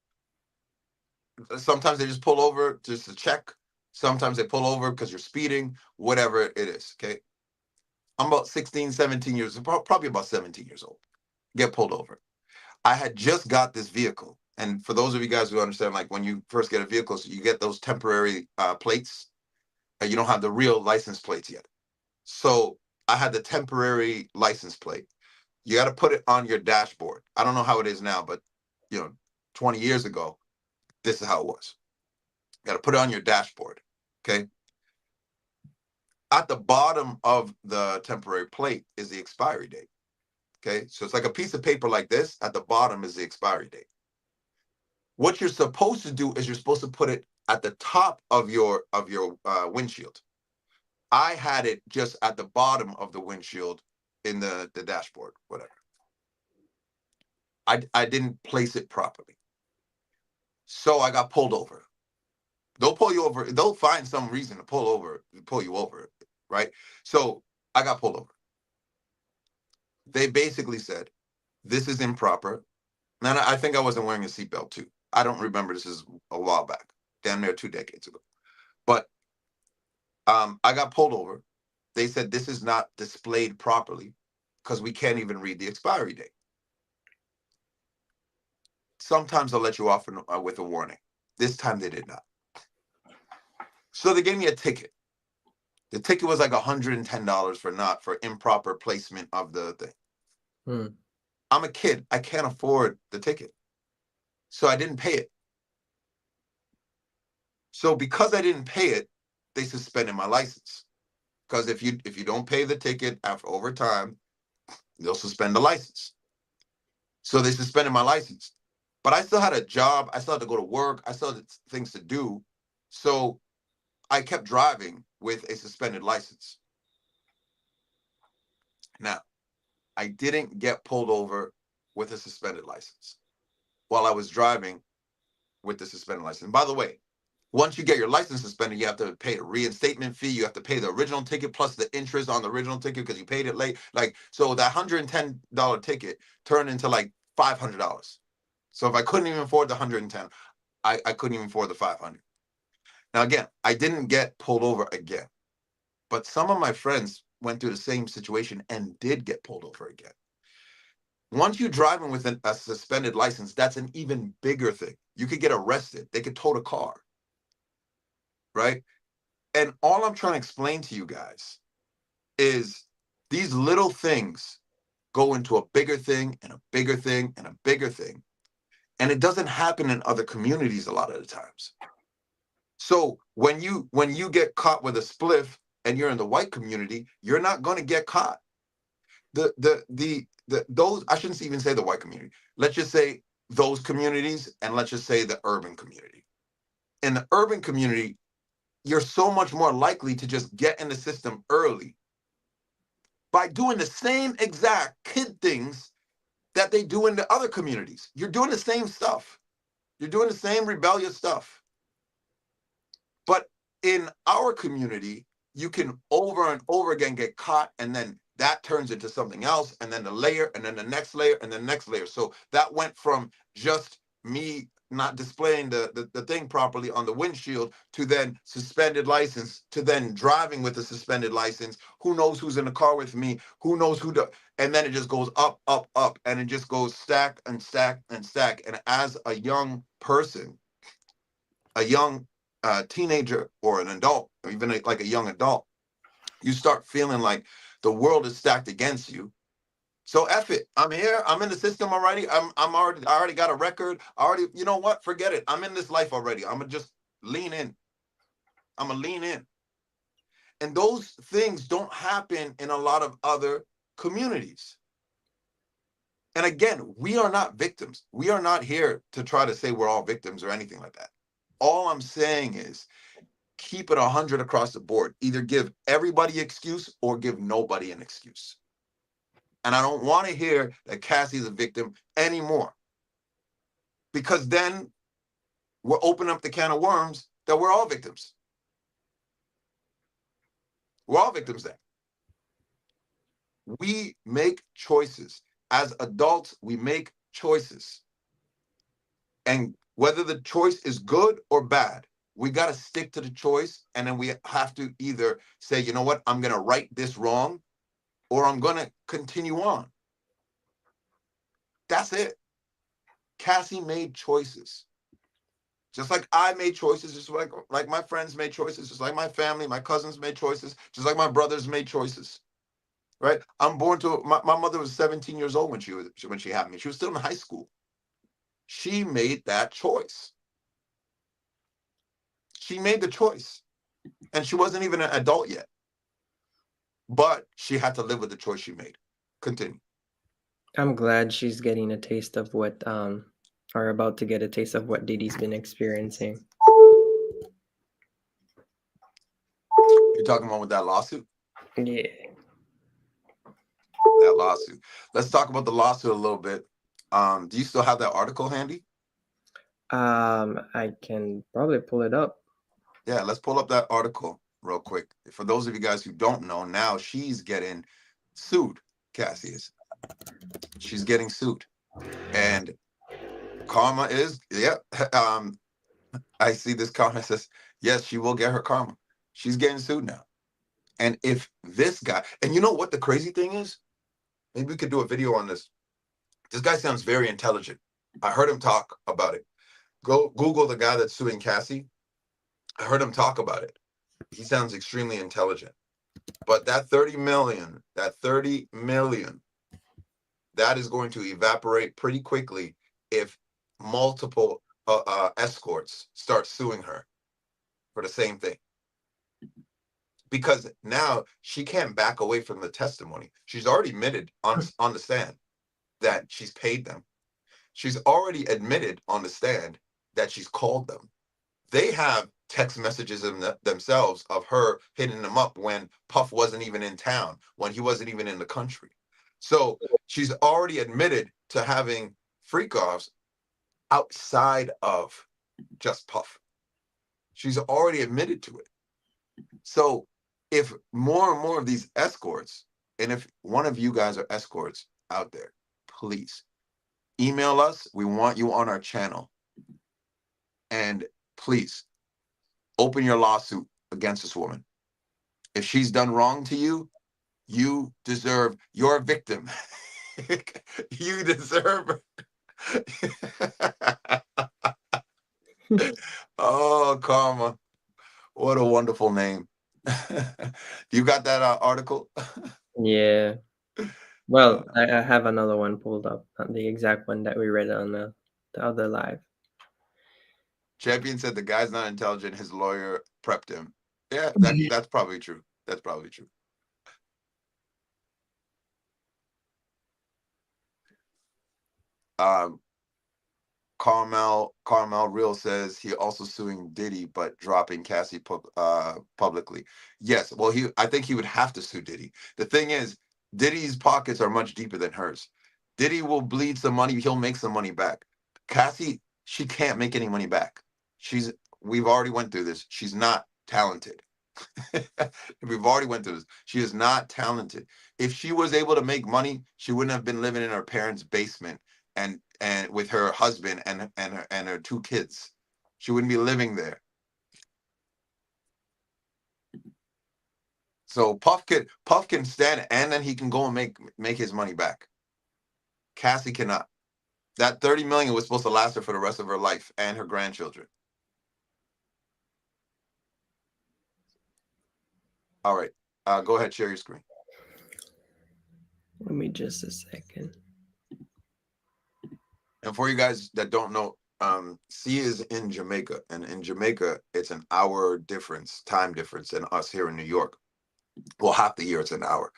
[SPEAKER 1] Sometimes they just pull over just to check. Sometimes they pull over because you're speeding, whatever it is. Okay. I'm about 16, 17 years, probably about 17 years old, get pulled over. I had just got this vehicle. And for those of you guys who understand, like when you first get a vehicle, so you get those temporary plates. You don't have the real license plates yet. So I had the temporary license plate. You got to put it on your dashboard. I don't know how it is now, but 20 years ago, this is how it was. You got to put it on your dashboard. Okay. At the bottom of the temporary plate is the expiry date. Okay. So it's like a piece of paper like this. At the bottom is the expiry date. What you're supposed to do is you're supposed to put it at the top of your windshield. I had it just at the bottom of the windshield in the dashboard, whatever. I didn't place it properly. So I got pulled over. They'll pull you over. They'll find some reason to pull you over, right? So I got pulled over. They basically said, this is improper. And I think I wasn't wearing a seatbelt too. I don't remember. This is a while back, damn near 2 decades ago. But I got pulled over. They said this is not displayed properly because we can't even read the expiry date. Sometimes they'll let you off with a warning. This time they did not. So they gave me a ticket. The ticket was like $110 for improper placement of the thing. I'm a kid. I can't afford the ticket. So I didn't pay it. So because I didn't pay it, they suspended my license. Because if you don't pay the ticket over time, they'll suspend the license. So they suspended my license. But I still had a job. I still had to go to work. I still had things to do. So I kept driving with a suspended license. Now, I didn't get pulled over with a suspended license while I was driving with the suspended license. By the way, once you get your license suspended, you have to pay a reinstatement fee. You have to pay the original ticket plus the interest on the original ticket because you paid it late. So that $110 ticket turned into like $500. So if I couldn't even afford the 110, I couldn't even afford the 500. Now, again, I didn't get pulled over again, but some of my friends went through the same situation and did get pulled over again. Once you're driving with a suspended license, that's an even bigger thing. You could get arrested. They could tow the car, right? And all I'm trying to explain to you guys is these little things go into a bigger thing and a bigger thing and a bigger thing. And it doesn't happen in other communities a lot of the times. So when you get caught with a spliff and you're in the white community, you're not going to get caught. Those, I shouldn't even say the white community. Let's just say those communities, and let's just say the urban community. In the urban community, you're so much more likely to just get in the system early by doing the same exact kid things that they do in the other communities. You're doing the same stuff. You're doing the same rebellious stuff. But in our community, you can over and over again get caught, and then that turns into something else, and then the layer, and then the next layer, and the next layer. So that went from just me not displaying the thing properly on the windshield, to then suspended license, to then driving with a suspended license. Who knows who's in the car with me? Who knows who and then it just goes up, up, up, and it just goes stack and stack and stack. And as a young person, a young teenager or an adult, or even like a young adult, you start feeling like the world is stacked against you. So F it. I'm here. I'm in the system already. I already got a record. You know what? Forget it. I'm in this life already. I'm gonna just lean in. I'm gonna lean in. And those things don't happen in a lot of other communities. And again, we are not victims. We are not here to try to say we're all victims or anything like that. All I'm saying is keep it 100 across the board. Either give everybody excuse or give nobody an excuse. And I don't want to hear that Cassie's a victim anymore, because then we're opening up the can of worms that we're all victims. We're all victims then. We make choices. As adults, we make choices. And whether the choice is good or bad, we got to stick to the choice. And then we have to either say, you know what, I'm going to right this wrong, or I'm going to continue on. That's it. Cassie made choices. Just like I made choices, just like my friends made choices, just like my family, my cousins made choices, just like my brothers made choices. Right? I'm born to my mother was 17 years old when she had me. She was still in high school. She made that choice. She made the choice. And she wasn't even an adult yet. But she had to live with the choice she made. Continue.
[SPEAKER 2] I'm glad she's getting a taste of what or about to get a taste of what Diddy's been experiencing.
[SPEAKER 1] You're talking about with that lawsuit?
[SPEAKER 2] Yeah.
[SPEAKER 1] That lawsuit. Let's talk about the lawsuit a little bit. Do you still have that article handy?
[SPEAKER 2] I can probably pull it up.
[SPEAKER 1] Yeah, let's pull up that article real quick. For those of you guys who don't know, now she's getting sued. Cassie is. She's getting sued. And karma is, yeah. I see this comment says, yes, she will get her karma. She's getting sued now. And if this guy, and you know what the crazy thing is? Maybe we could do a video on this. This guy sounds very intelligent. I heard him talk about it. Go Google the guy that's suing Cassie. I heard him talk about it. He sounds extremely intelligent. But that 30 million, that is going to evaporate pretty quickly if multiple escorts start suing her for the same thing. Because now she can't back away from the testimony. She's already admitted on the stand that she's paid them. She's already admitted on the stand that she's called them. They have text messages themselves of her hitting them up when Puff wasn't even in town, when he wasn't even in the country. So she's already admitted to having freak-offs outside of just Puff. She's already admitted to it. So if more and more of these escorts, and if one of you guys are escorts out there, please email us. We want you on our channel. And please open your lawsuit against this woman. If she's done wrong to you, you deserve, you're a victim. You deserve. Oh, karma. What a wonderful name. You got that article?
[SPEAKER 2] Yeah. Well, I have another one pulled up, not the exact one that we read on the other live.
[SPEAKER 1] Champion said the guy's not intelligent. His lawyer prepped him. Yeah, that's probably true. That's probably true. Carmel Real says he also suing Diddy, but dropping Cassie publicly. Yes, well, I think he would have to sue Diddy. The thing is, Diddy's pockets are much deeper than hers. Diddy will bleed some money. He'll make some money back. Cassie, she can't make any money back. We've already went through this. She's not talented. We've already went through this. She is not talented. If she was able to make money, she wouldn't have been living in her parents' basement and with her husband and her 2 kids. She wouldn't be living there. So Puff can stand it, and then he can go and make his money back. Cassie cannot. That 30 million was supposed to last her for the rest of her life and her grandchildren. All right. Go ahead, share your screen.
[SPEAKER 2] Let me just a second.
[SPEAKER 1] And for you guys that don't know, C is in Jamaica, and in Jamaica it's an hour difference, time difference, than us here in New York. Well, half the year it's an hour.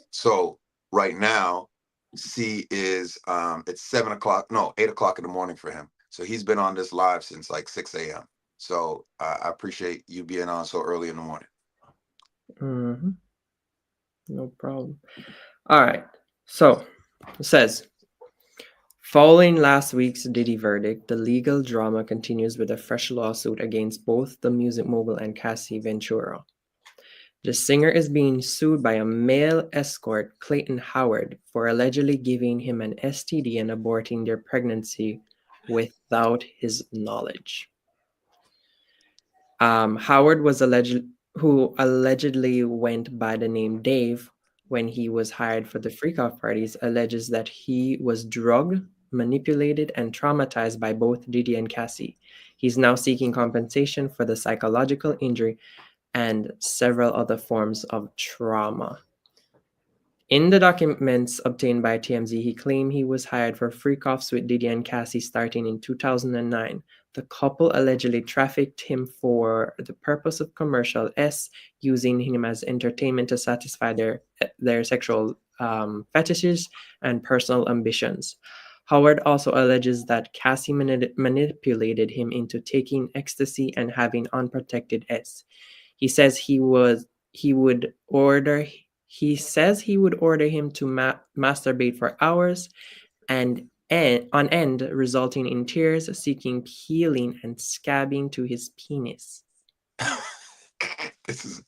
[SPEAKER 1] So right now, C is it's 8 o'clock in the morning for him. So he's been on this live since like 6 a.m. So I appreciate you being on so early in the morning.
[SPEAKER 2] Mm-hmm. No problem. All right. So it says, following last week's Diddy verdict, the legal drama continues with a fresh lawsuit against both the music mogul and Cassie Ventura. The singer is being sued by a male escort, Clayton Howard, for allegedly giving him an STD and aborting their pregnancy without his knowledge. Howard was allegedly went by the name Dave when he was hired for the freak-off parties, alleges that he was drugged, manipulated, and traumatized by both Diddy and Cassie. He's now seeking compensation for the psychological injury and several other forms of trauma. In the documents obtained by TMZ, he claimed he was hired for freak-offs with Diddy and Cassie starting in 2009. The couple allegedly trafficked him for the purpose of commercial S, using him as entertainment to satisfy their sexual fetishes and personal ambitions. Howard also alleges that Cassie manipulated him into taking ecstasy and having unprotected S. He says he would order him to masturbate for hours and on end, resulting in tears, seeking peeling and scabbing to his penis.
[SPEAKER 1] This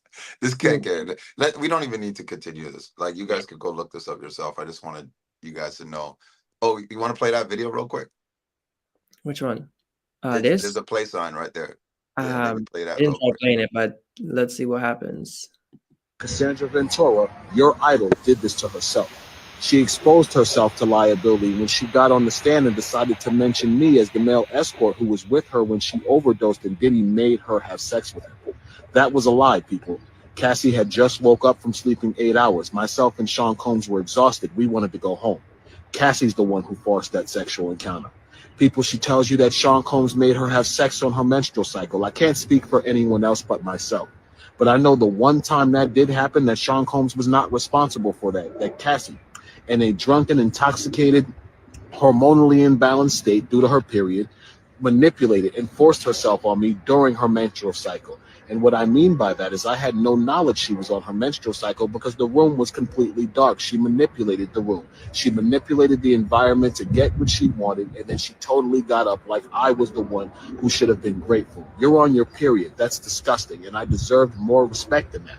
[SPEAKER 1] can't get. We don't even need to continue this. Like, you guys could go look this up yourself. I just wanted you guys to know. Oh, you want to play that video real quick?
[SPEAKER 2] Which one?
[SPEAKER 1] There's
[SPEAKER 2] This?
[SPEAKER 1] a play sign right there. Yeah, maybe play that
[SPEAKER 2] I didn't
[SPEAKER 1] real
[SPEAKER 2] try
[SPEAKER 1] quick.
[SPEAKER 2] playing it, but let's see what happens.
[SPEAKER 6] Cassandra Ventura, your idol, did this to herself. She exposed herself to liability when she got on the stand and decided to mention me as the male escort who was with her when she overdosed and Diddy made her have sex with him. That was a lie, people. Cassie had just woke up from sleeping 8 hours. Myself and Sean Combs were exhausted. We wanted to go home. Cassie's the one who forced that sexual encounter. People, she tells you that Sean Combs made her have sex on her menstrual cycle. I can't speak for anyone else but myself. But I know the one time that did happen, that Sean Combs was not responsible for that Cassie, in a drunken, intoxicated, hormonally imbalanced state due to her period, manipulated and forced herself on me during her menstrual cycle. And what I mean by that is I had no knowledge she was on her menstrual cycle because the room was completely dark. She manipulated the room. She manipulated the environment to get what she wanted, and then she totally got up like I was the one who should have been grateful. You're on your period. That's disgusting, and I deserved more respect than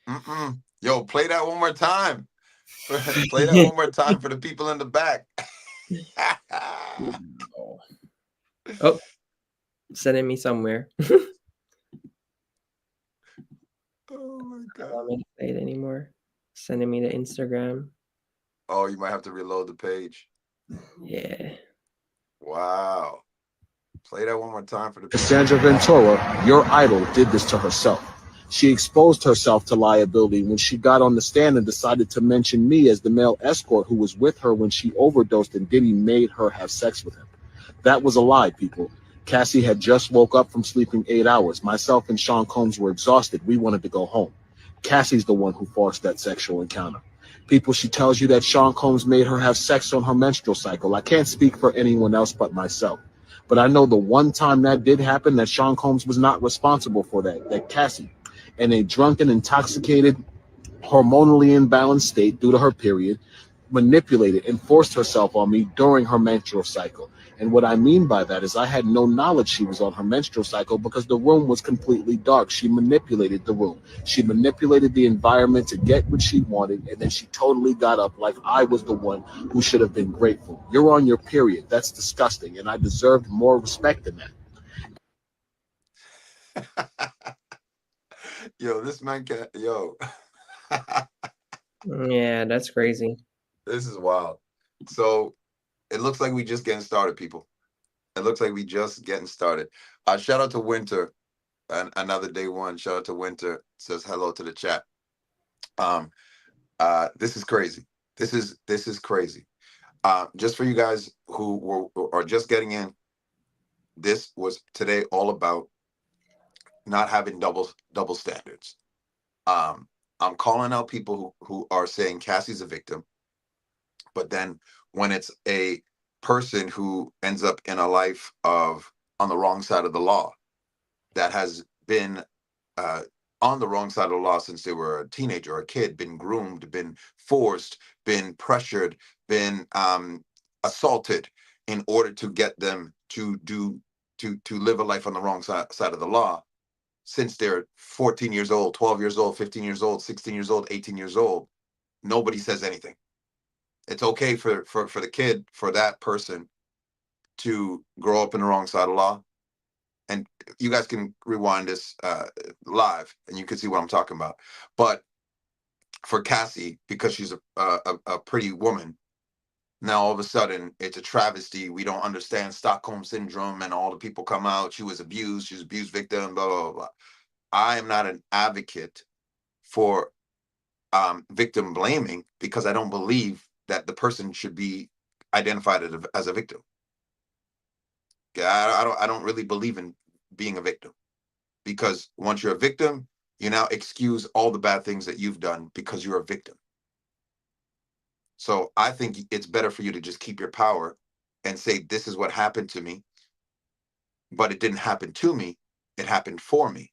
[SPEAKER 6] that.
[SPEAKER 1] Yo, play that one more time. Play that one more time for the people in the back.
[SPEAKER 2] Oh, sending me somewhere.
[SPEAKER 1] Oh my
[SPEAKER 2] I don't
[SPEAKER 1] God.
[SPEAKER 2] want me to play it anymore. Sending me to Instagram.
[SPEAKER 1] Oh, you might have to reload the page.
[SPEAKER 2] Yeah.
[SPEAKER 1] Wow. Play that one more time for the people.
[SPEAKER 6] Cassandra Ventura, your idol, did this to herself. She exposed herself to liability when she got on the stand and decided to mention me as the male escort who was with her when she overdosed and Diddy made her have sex with him. That was a lie, people. Cassie had just woke up from sleeping 8 hours. Myself and Sean Combs were exhausted. We wanted to go home. Cassie's the one who forced that sexual encounter. People, she tells you that Sean Combs made her have sex on her menstrual cycle. I can't speak for anyone else but myself. But I know the one time that did happen, that Sean Combs was not responsible for that Cassie, in a drunken, intoxicated, hormonally imbalanced state due to her period, manipulated and forced herself on me during her menstrual cycle. And what I mean by that is I had no knowledge she was on her menstrual cycle because the room was completely dark. She manipulated the room. She manipulated the environment to get what she wanted, and then she totally got up like I was the one who should have been grateful. You're on your period. That's disgusting, and I deserved more respect than that.
[SPEAKER 1] Yo, this man can yo.
[SPEAKER 2] Yeah, that's crazy.
[SPEAKER 1] This is wild. So it looks like we just getting started, people. It looks like we just getting started. Shout out to Winter, another day one. Shout out to Winter. Says hello to the chat. Um, this is crazy. This is crazy. Just for you guys who are just getting in, this was today all about not having double standards. I'm calling out people who are saying Cassie's a victim, but then when it's a person who ends up in a life of on the wrong side of the law, that has been on the wrong side of the law since they were a teenager or a kid, been groomed, been forced, been pressured, been assaulted in order to get them to live a life on the wrong side of the law, since they're 14 years old, 12 years old, 15 years old, 16 years old, 18 years old. Nobody says anything. It's okay for the kid, for that person to grow up in the wrong side of law. And you guys can rewind this live and you can see what I'm talking about. But for Cassie, because she's a pretty woman, now all of a sudden it's a travesty. We don't understand Stockholm syndrome and all the people come out. She was abused. She's abused victim, blah, blah, blah. I am not an advocate for victim blaming, because I don't believe that the person should be identified as a victim. I don't really believe in being a victim, because once you're a victim, you now excuse all the bad things that you've done because you're a victim. So I think it's better for you to just keep your power and say, this is what happened to me, but it didn't happen to me. It happened for me.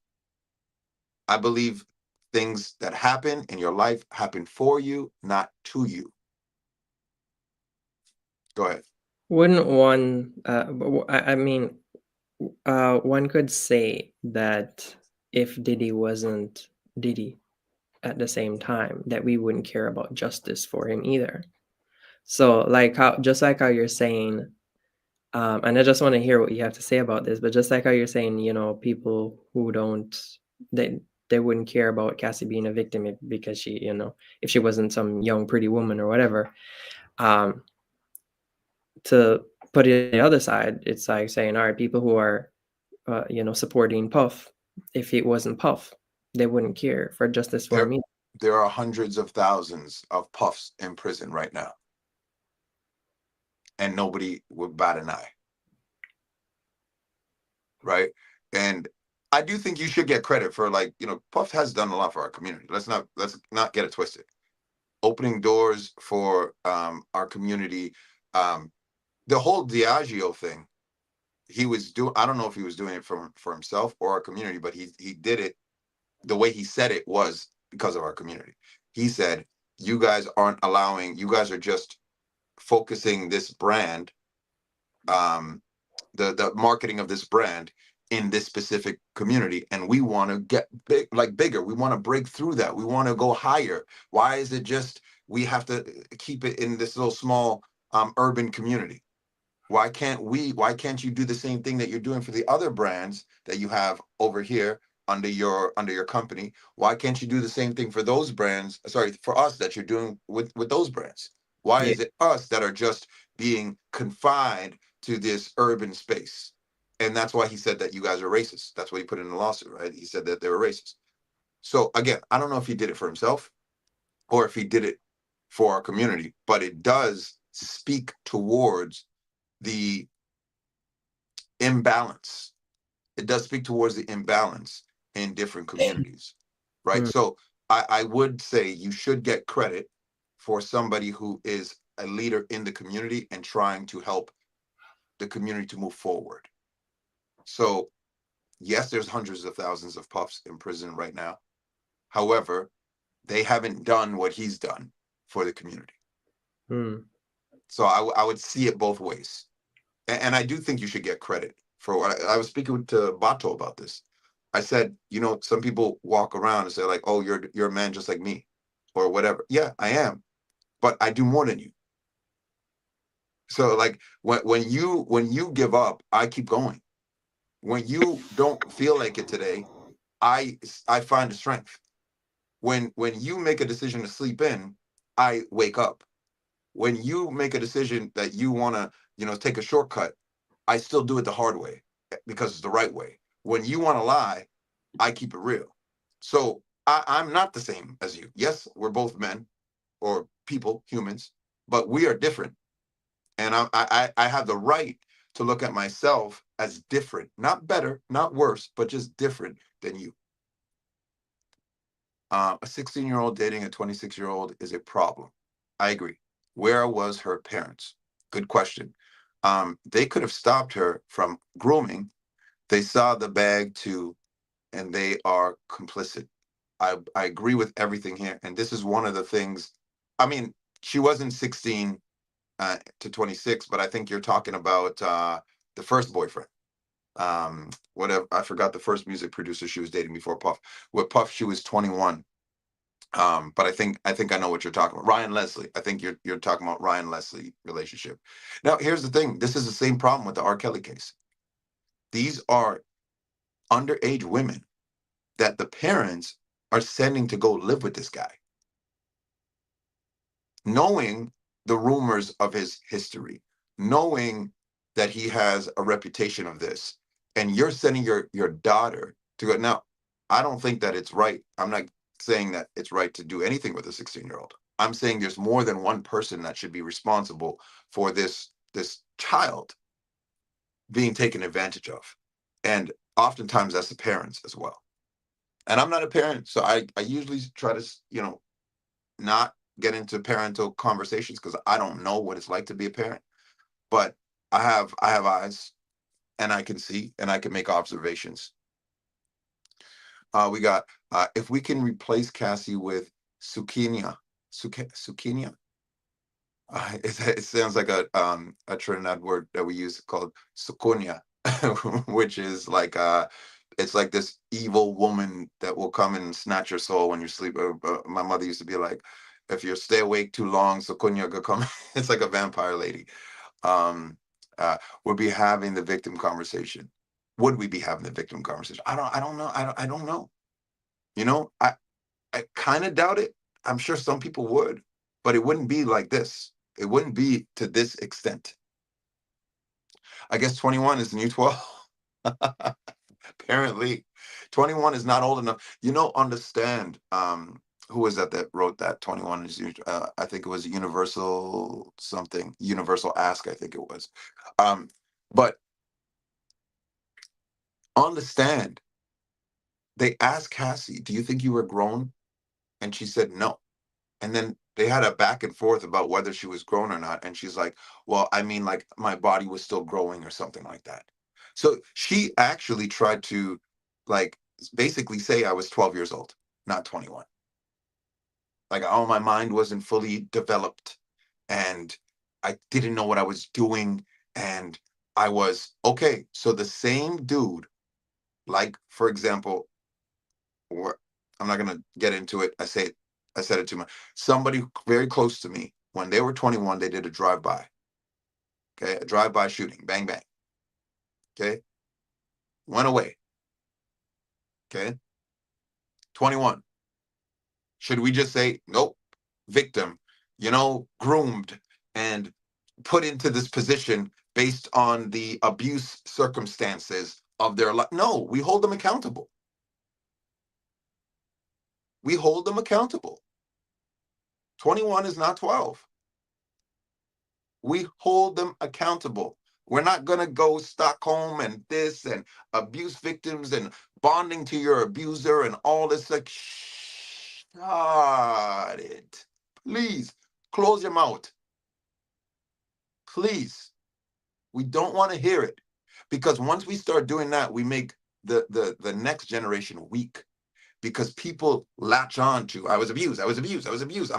[SPEAKER 1] I believe things that happen in your life happen for you, not to you. Go ahead.
[SPEAKER 2] Wouldn't one, I mean, one could say that if Diddy wasn't Diddy at the same time, that we wouldn't care about justice for him either. So, like just like how you're saying, and I just want to hear what you have to say about this, but just like how you're saying, people who don't, they wouldn't care about Cassie being a victim because she, if she wasn't some young pretty woman or whatever. To put it on the other side, it's like saying, all right, people who are, supporting Puff, if it wasn't Puff, they wouldn't care for justice for me.
[SPEAKER 1] There are hundreds of thousands of Puffs in prison right now, and nobody would bat an eye. Right? And I do think you should get credit for, like, Puff has done a lot for our community. Let's not get it twisted. Opening doors for our community. The whole Diageo thing, he was doing, I don't know if he was doing it for himself or our community, but he did it. The way he said it was because of our community. He said, you guys are just focusing this brand, the marketing of this brand in this specific community, and we want to get bigger. We want to break through that. We want to go higher. Why is it just we have to keep it in this little small urban community? Why can't you do the same thing that you're doing for the other brands that you have over here under your company? Why can't you do the same thing for those brands? Sorry, for us, that you're doing with those brands? Why is it us that are just being confined to this urban space? And that's why he said that you guys are racist. That's what he put in the lawsuit, right? He said that they were racist. So again, I don't know if he did it for himself or if he did it for our community, but it does speak towards the imbalance. It does speak towards the imbalance in different communities, right? So I would say you should get credit for somebody who is a leader in the community and trying to help the community to move forward. So yes, there's hundreds of thousands of Puffs in prison right now. However, they haven't done what he's done for the community. So I would see it both ways. And I do think you should get credit for what I was speaking to Bato about this. I said, some people walk around and say like, "Oh, you're a man just like me," or whatever. Yeah, I am, but I do more than you. So like when you give up, I keep going. When you don't feel like it today, I find the strength. When you make a decision to sleep in, I wake up. When you make a decision that you want to, take a shortcut, I still do it the hard way because it's the right way. When you want to lie, I keep it real. So I'm not the same as you. Yes, we're both men or people, humans, but we are different. And I have the right to look at myself as different, not better, not worse, but just different than you. A 16-year-old dating a 26-year-old is a problem. I agree. Where was her parents? Good question. They could have stopped her from grooming. They saw the bag too, and they are complicit. I agree with everything here. And this is one of the things. I mean, she wasn't 16 to 26, but I think you're talking about the first boyfriend. Whatever, I forgot the first music producer she was dating before Puff. With Puff, she was 21. But I think I know what you're talking about. Ryan Leslie. I think you're talking about Ryan Leslie relationship. Now, here's the thing. This is the same problem with the R. Kelly case. These are underage women that the parents are sending to go live with this guy, knowing the rumors of his history, knowing that he has a reputation of this, and you're sending your daughter to go. Now, I don't think that it's right. I'm not saying that it's right to do anything with a 16-year-old. I'm saying there's more than one person that should be responsible for this child being taken advantage of. And oftentimes that's the parents as well. And I'm not a parent, so I usually try to, not get into parental conversations because I don't know what it's like to be a parent. But I have eyes, and I can see, and I can make observations. We got if we can replace Cassie with Sukinia. Sukinia. It sounds like a Trinidad word that we use called Sukunia, which is like it's like this evil woman that will come and snatch your soul when you sleep. My mother used to be like, if you stay awake too long, Sukunia could come. It's like a vampire lady. Um, we'll be having the victim conversation. Would we be having the victim conversation? I don't know. I don't know. I kind of doubt it. I'm sure some people would, but it wouldn't be like this. It wouldn't be to this extent. I guess 21 is the new 12. Apparently, 21 is not old enough. Understand. Who was that wrote that 21 is? I think it was Universal something. Universal Ask. I think it was. But understand. They asked Cassie, "Do you think you were grown?" And she said no. And then they had a back and forth about whether she was grown or not. And she's like, "Well, I mean, like my body was still growing or something like that." So she actually tried to like basically say I was 12 years old, not 21. Like, oh, my mind wasn't fully developed and I didn't know what I was doing. And I was okay. So the same dude, like, for example, I'm not going to get into it. I said it too much. Somebody very close to me, when they were 21, they did a drive-by. Okay, a drive-by shooting, bang, bang. Okay, went away. Okay, 21. Should we just say, nope, victim, groomed and put into this position based on the abuse circumstances of their life? No, we hold them accountable. We hold them accountable. 21 is not 12. We hold them accountable. We're not going to go Stockholm and this and abuse victims and bonding to your abuser and all this. Like, shut it. Please close your mouth. Please. We don't want to hear it, because once we start doing that, we make the next generation weak, because people latch on to, I was abused. I'm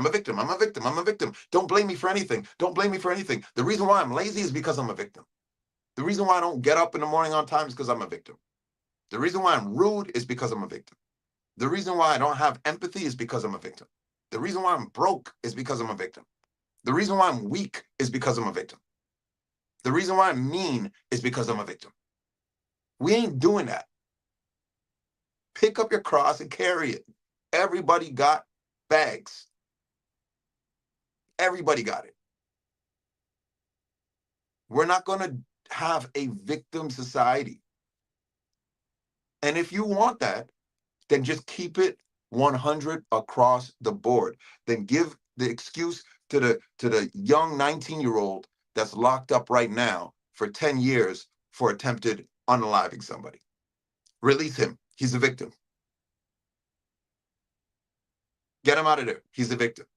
[SPEAKER 1] a victim. Don't blame me for anything. The reason why I'm lazy is because I'm a victim. The reason why I don't get up in the morning on time is because I'm a victim. The reason why I'm rude is because I'm a victim. The reason why I don't have empathy is because I'm a victim. The reason why I'm broke is because I'm a victim. The reason why I'm weak is because I'm a victim. The reason why I'm mean is because I'm a victim. We ain't doing that. Pick up your cross and carry it. Everybody got bags. Everybody got it. We're not going to have a victim society. And if you want that, then just keep it 100 across the board. Then give the excuse to the young 19-year-old that's locked up right now for 10 years for attempted unaliving somebody. Release him. He's a victim. Get him out of there. He's a victim.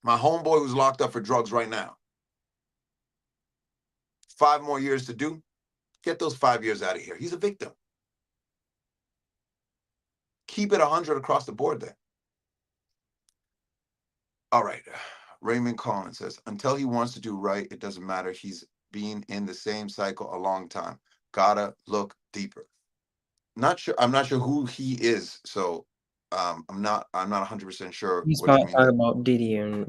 [SPEAKER 1] My homeboy who's locked up for drugs right now. 5 more years to do. Get those 5 years out of here. He's a victim. Keep it 100 across the board then. All right. Raymond Collins says, until he wants to do right, it doesn't matter. He's been in the same cycle a long time. Gotta look deeper. Not sure. I'm not sure who he is. So I'm not 100% sure
[SPEAKER 2] He's
[SPEAKER 1] what you
[SPEAKER 2] talking
[SPEAKER 1] mean.
[SPEAKER 2] about Diddy and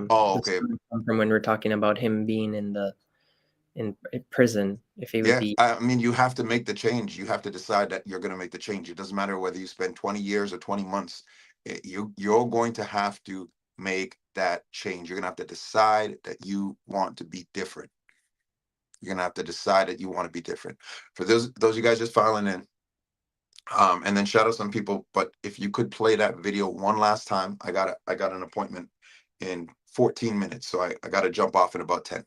[SPEAKER 1] Oh,
[SPEAKER 2] the
[SPEAKER 1] okay.
[SPEAKER 2] story from when we're talking about him being in prison, if he would
[SPEAKER 1] Yeah,
[SPEAKER 2] be.
[SPEAKER 1] I mean, you have to make the change. You have to decide that you're going to make the change. It doesn't matter whether you spend 20 years or 20 months. You're going to have to make that change. You're going to have to decide that you want to be different. You're going to have to decide that you want to be different. For those of you guys just filing in, and then shout out some people. But if you could play that video one last time, I got an appointment in 14 minutes, so I got to jump off in about 10.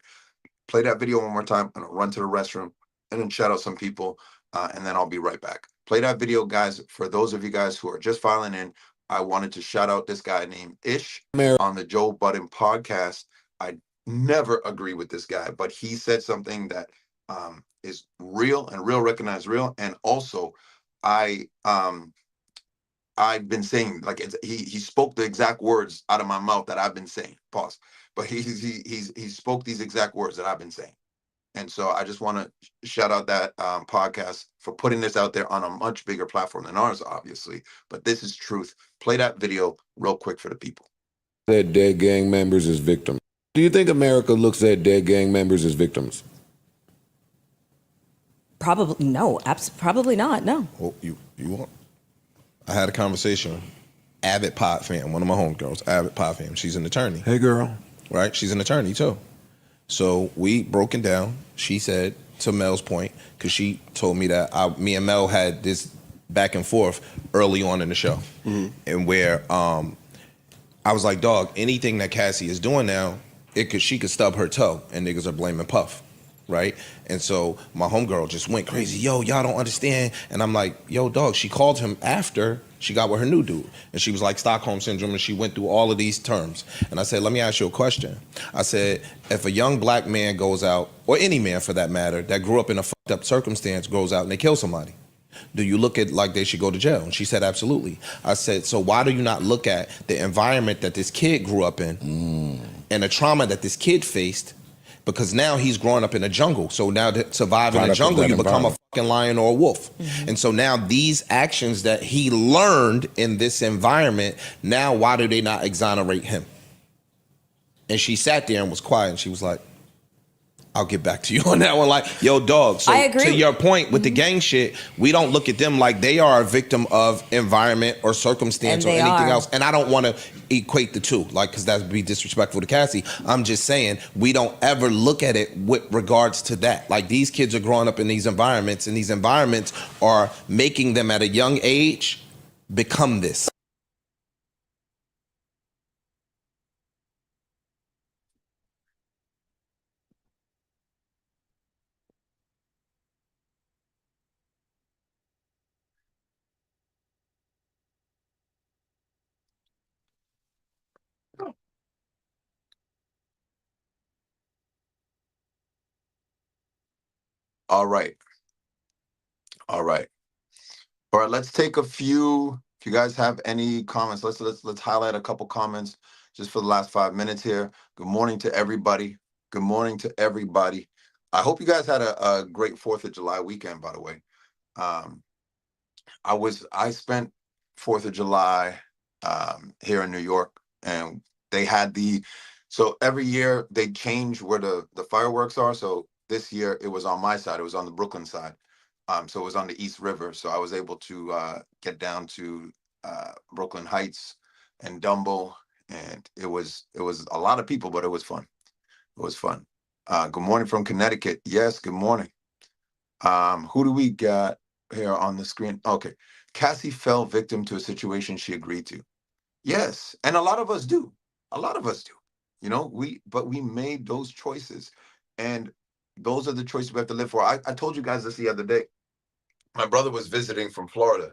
[SPEAKER 1] Play that video one more time. I'm gonna run to the restroom and then shout out some people, and then I'll be right back. Play that video, guys. For those of you guys who are just filing in, I wanted to shout out this guy named Ish on the Joe Budden podcast. I never agree with this guy, but he said something that is real and real, recognized real, and also I've been saying, like, he spoke the exact words out of my mouth that I've been saying. Pause. But he spoke these exact words that I've been saying. And so I just want to shout out that podcast for putting this out there on a much bigger platform than ours, obviously. But this is truth. Play that video real quick for the people.
[SPEAKER 3] Said dead gang members as victims. Do you think America looks at dead gang members as victims?
[SPEAKER 4] Probably no. Probably not. No.
[SPEAKER 5] Oh, you want? I had a conversation. Avid Pod fan, one of my homegirls, Avid Pod fan. She's an attorney.
[SPEAKER 3] Hey, girl.
[SPEAKER 5] Right? She's an attorney too. So we broken down. She said, to Mel's point, because she told me that me and Mel had this back and forth early on in the show, and where I was like, dog, anything that Cassie is doing now, she could stub her toe, and niggas are blaming Puff. Right? And so my homegirl just went crazy. Yo, y'all don't understand. And I'm like, yo, dog, she called him after she got with her new dude. And she was like Stockholm Syndrome, and she went through all of these terms. And I said, let me ask you a question. I said, if a young black man goes out, or any man for that matter, that grew up in a fucked up circumstance goes out and they kill somebody, do you look at like they should go to jail? And she said, absolutely. I said, so why do you not look at the environment that this kid grew up in and the trauma that this kid faced? Because now he's growing up in a jungle. So now to survive in the jungle, you become a fucking lion or a wolf. And so now these actions that he learned in this environment, now why do they not exonerate him? And she sat there and was quiet, and she was like, I'll get back to you on that one. Like, yo, dog. So
[SPEAKER 4] I agree.
[SPEAKER 5] to your point with the gang shit, we don't look at them like they are a victim of environment or circumstance or
[SPEAKER 4] And they
[SPEAKER 5] anything
[SPEAKER 4] are.
[SPEAKER 5] else. And I don't want to equate the two, like, because that would be disrespectful to Cassie. I'm just saying we don't ever look at it with regards to that. Like, these kids are growing up in these environments, and these environments are making them at a young age become this.
[SPEAKER 1] All right. All right. All right. Let's take a few. If you guys have any comments, let's highlight a couple comments just for the last 5 minutes here. Good morning to everybody. Good morning to everybody. I hope you guys had a great 4th of July weekend, by the way. Um, I spent 4th of July here in New York, and they had so every year they change where the fireworks are. So this year it was on my side, it was on the Brooklyn side. So it was on the East River. So I was able to get down to Brooklyn Heights and Dumbo, and it was a lot of people, but it was fun. It was fun. Good morning from Connecticut. Yes, good morning. Who do we got here on the screen? Okay. Cassie fell victim to a situation she agreed to. Yes, and a lot of us do. A lot of us do. But we made those choices. And those are the choices we have to live for. I told you guys this the other day. My brother was visiting from Florida,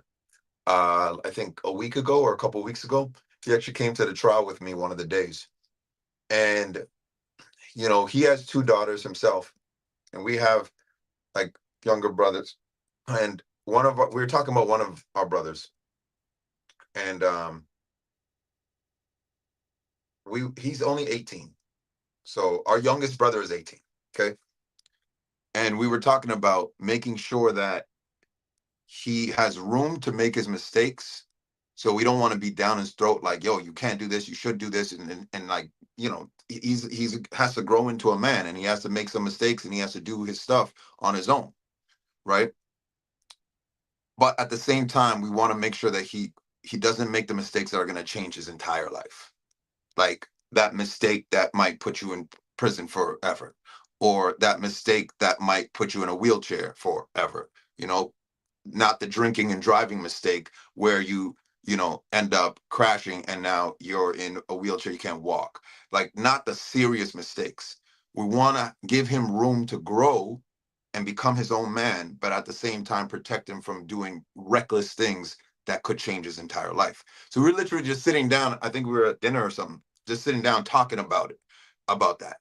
[SPEAKER 1] I think a week ago or a couple of weeks ago. He actually came to the trial with me one of the days. And, he has 2 daughters himself, and we have like younger brothers. And we were talking about one of our brothers, and he's only 18. So our youngest brother is 18. Okay. And we were talking about making sure that he has room to make his mistakes. So we don't want to be down his throat like, yo, you can't do this, you should do this. And like, he's has to grow into a man, and he has to make some mistakes, and he has to do his stuff on his own. Right. But at the same time, we want to make sure that he doesn't make the mistakes that are going to change his entire life. Like that mistake that might put you in prison forever, or that mistake that might put you in a wheelchair forever. Not the drinking and driving mistake where you end up crashing and now you're in a wheelchair, you can't walk. Like, not the serious mistakes. We want to give him room to grow and become his own man, but at the same time protect him from doing reckless things that could change his entire life. So we're literally just sitting down. I think we were at dinner or something, just sitting down talking about that.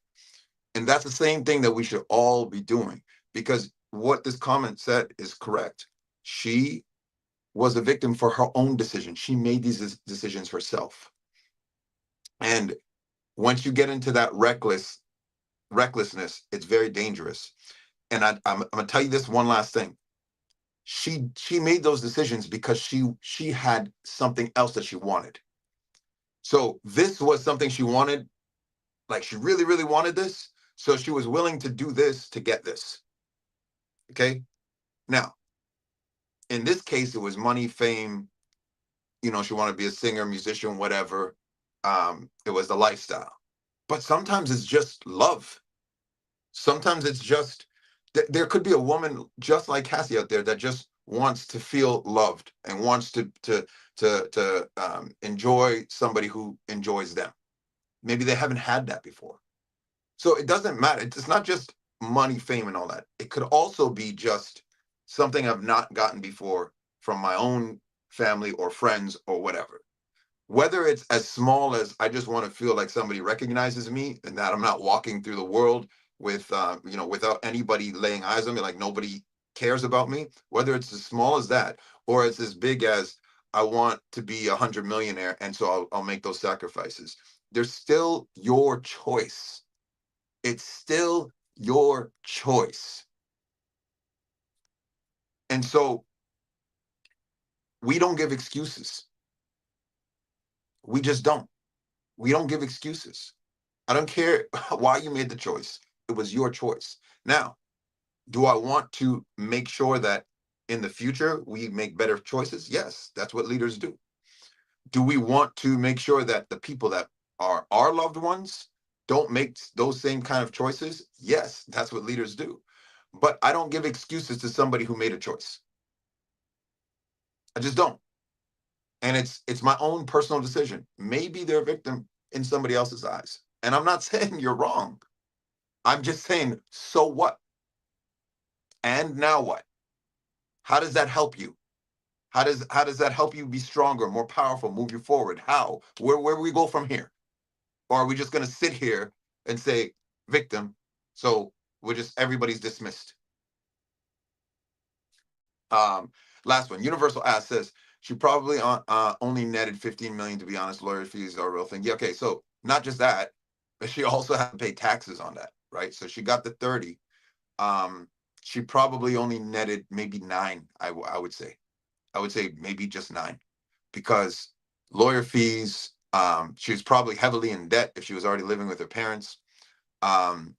[SPEAKER 1] And that's the same thing that we should all be doing, because what this comment said is correct. She was a victim for her own decision. She made these decisions herself. And once you get into that recklessness, it's very dangerous. And I'm gonna tell you this one last thing. She made those decisions because she had something else that she wanted. So this was something she wanted, like she really, really wanted this. So she was willing to do this to get this. Okay. Now, in this case, it was money, fame. She wanted to be a singer, musician, whatever. It was the lifestyle. But sometimes it's just love. Sometimes it's just there could be a woman just like Cassie out there that just wants to feel loved and wants to enjoy somebody who enjoys them. Maybe they haven't had that before. So it doesn't matter. It's not just money, fame, and all that. It could also be just something I've not gotten before from my own family or friends or whatever. Whether it's as small as I just want to feel like somebody recognizes me and that I'm not walking through the world with, without anybody laying eyes on me, like nobody cares about me, whether it's as small as that, or it's as big as I want to be 100 millionaire. And so I'll make those sacrifices. There's still your choice. It's still your choice. And so we don't give excuses. We just don't. We don't give excuses. I don't care why you made the choice. It was your choice. Now, do I want to make sure that in the future we make better choices? Yes, that's what leaders do. Do we want to make sure that the people that are our loved ones don't make those same kind of choices? Yes, that's what leaders do. But I don't give excuses to somebody who made a choice. I just don't. And it's my own personal decision. Maybe they're a victim in somebody else's eyes. And I'm not saying you're wrong. I'm just saying, so what? And now what? How does that help you? How does that help you be stronger, more powerful, move you forward? How? Where do we go from here? Or are we just going to sit here and say victim? So everybody's dismissed. Last one, Universal Ask says she probably only netted 15 million. To be honest, lawyer fees are a real thing. Yeah, okay. So not just that, but she also had to pay taxes on that, right? So she got the 30. she probably only netted maybe 9. I would say. I would say maybe just 9, because lawyer fees. She was probably heavily in debt if she was already living with her parents. And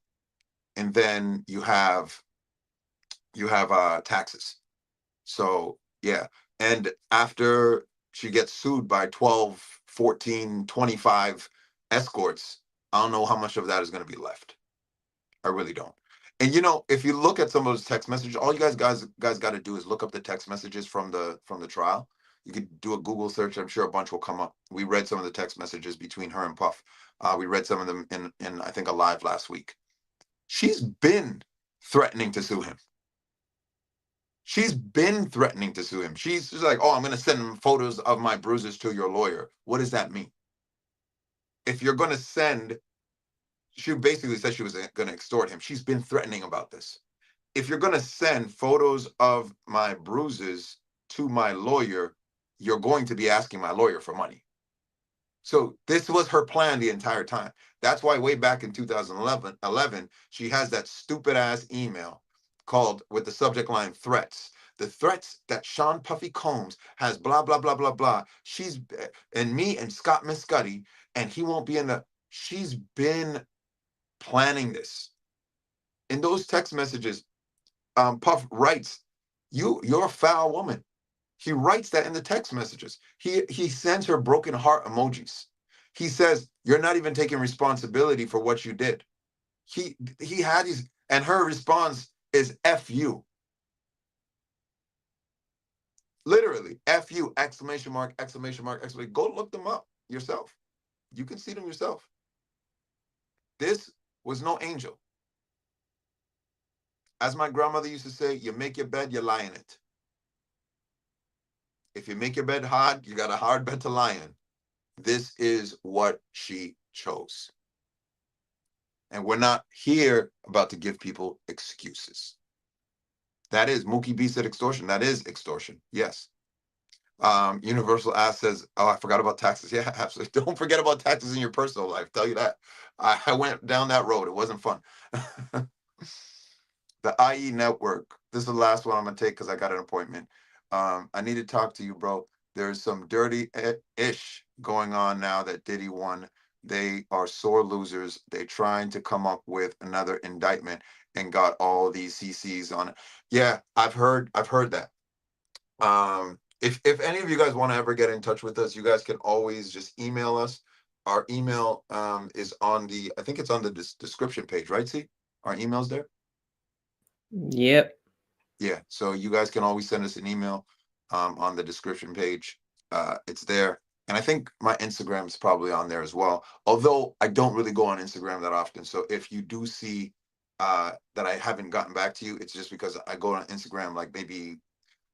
[SPEAKER 1] then you have taxes. So yeah, and after she gets sued by 12, 14, 25 escorts, I don't know how much of that is going to be left. I really don't. And if you look at some of those text messages, all you guys got to do is look up the text messages from the trial. You could do a Google search. I'm sure a bunch will come up. We read some of the text messages between her and Puff. We read some of them in I think a live last week. She's been threatening to sue him. She's been threatening to sue him. She's like, oh, I'm going to send photos of my bruises to your lawyer. What does that mean? If you're going to send, she basically said she was going to extort him. She's been threatening about this. If you're going to send photos of my bruises to my lawyer, you're going to be asking my lawyer for money. So this was her plan the entire time. That's why way back in 2011, she has that stupid ass email called with the subject line threats. The threats that Sean Puffy Combs has blah, blah, blah, blah, blah. And me and Scott Miscuddy, and he won't be in the, she's been planning this. In those text messages, Puff writes, you're a foul woman. He writes that in the text messages. He sends her broken heart emojis. He says, you're not even taking responsibility for what you did. He had these, and her response is F you. Literally, F you, exclamation mark, exclamation mark, exclamation. Go look them up yourself. You can see them yourself. This was no angel. As my grandmother used to say, you make your bed, you lie in it. If you make your bed hard, you got a hard bed to lie in. This is what she chose. And we're not here about to give people excuses. That is, Mookie B said extortion. That is extortion. Yes. Universal Ass says, oh, I forgot about taxes. Yeah, absolutely. Don't forget about taxes in your personal life. Tell you that. I went down that road. It wasn't fun. The IE network. This is the last one I'm going to take because I got an appointment. I need to talk to you, bro. There's some dirty-ish going on now that Diddy won. They are sore losers. They're trying to come up with another indictment and got all these CCs on it. Yeah, I've heard that. If any of you guys want to ever get in touch with us, you guys can always just email us. Our email is on the, I think it's on the description page, right? See, our email's there.
[SPEAKER 2] Yep.
[SPEAKER 1] Yeah, so you guys can always send us an email on the description page. It's there. And I think my Instagram is probably on there as well. Although I don't really go on Instagram that often. So if you do see that I haven't gotten back to you, it's just because I go on Instagram like maybe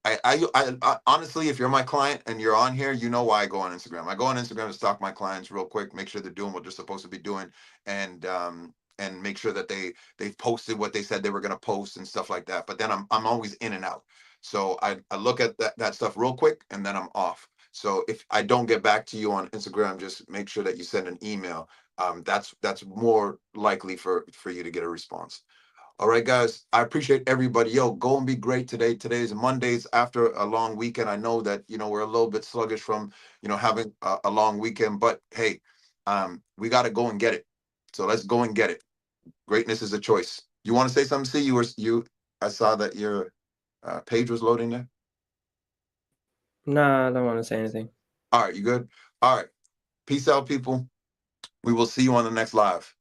[SPEAKER 1] I honestly, if you're my client and you're on here, you know why I go on Instagram. I go on Instagram to stalk my clients real quick, make sure they're doing what they're supposed to be doing, and make sure that they've posted what they said they were going to post and stuff like that. But then I'm always in and out. So I look at that stuff real quick and then I'm off. So if I don't get back to you on Instagram, just make sure that you send an email. That's more likely for you to get a response. All right, guys, I appreciate everybody. Yo, go and be great today. Today is Mondays after a long weekend. I know that, we're a little bit sluggish from, having a long weekend, but hey, we got to go and get it. So let's go and get it. Greatness is a choice. You want to say something? See, I saw that your page was loading there.
[SPEAKER 2] Nah, I don't want to say anything.
[SPEAKER 1] All right, you good? All right. Peace out, people. We will see you on the next live.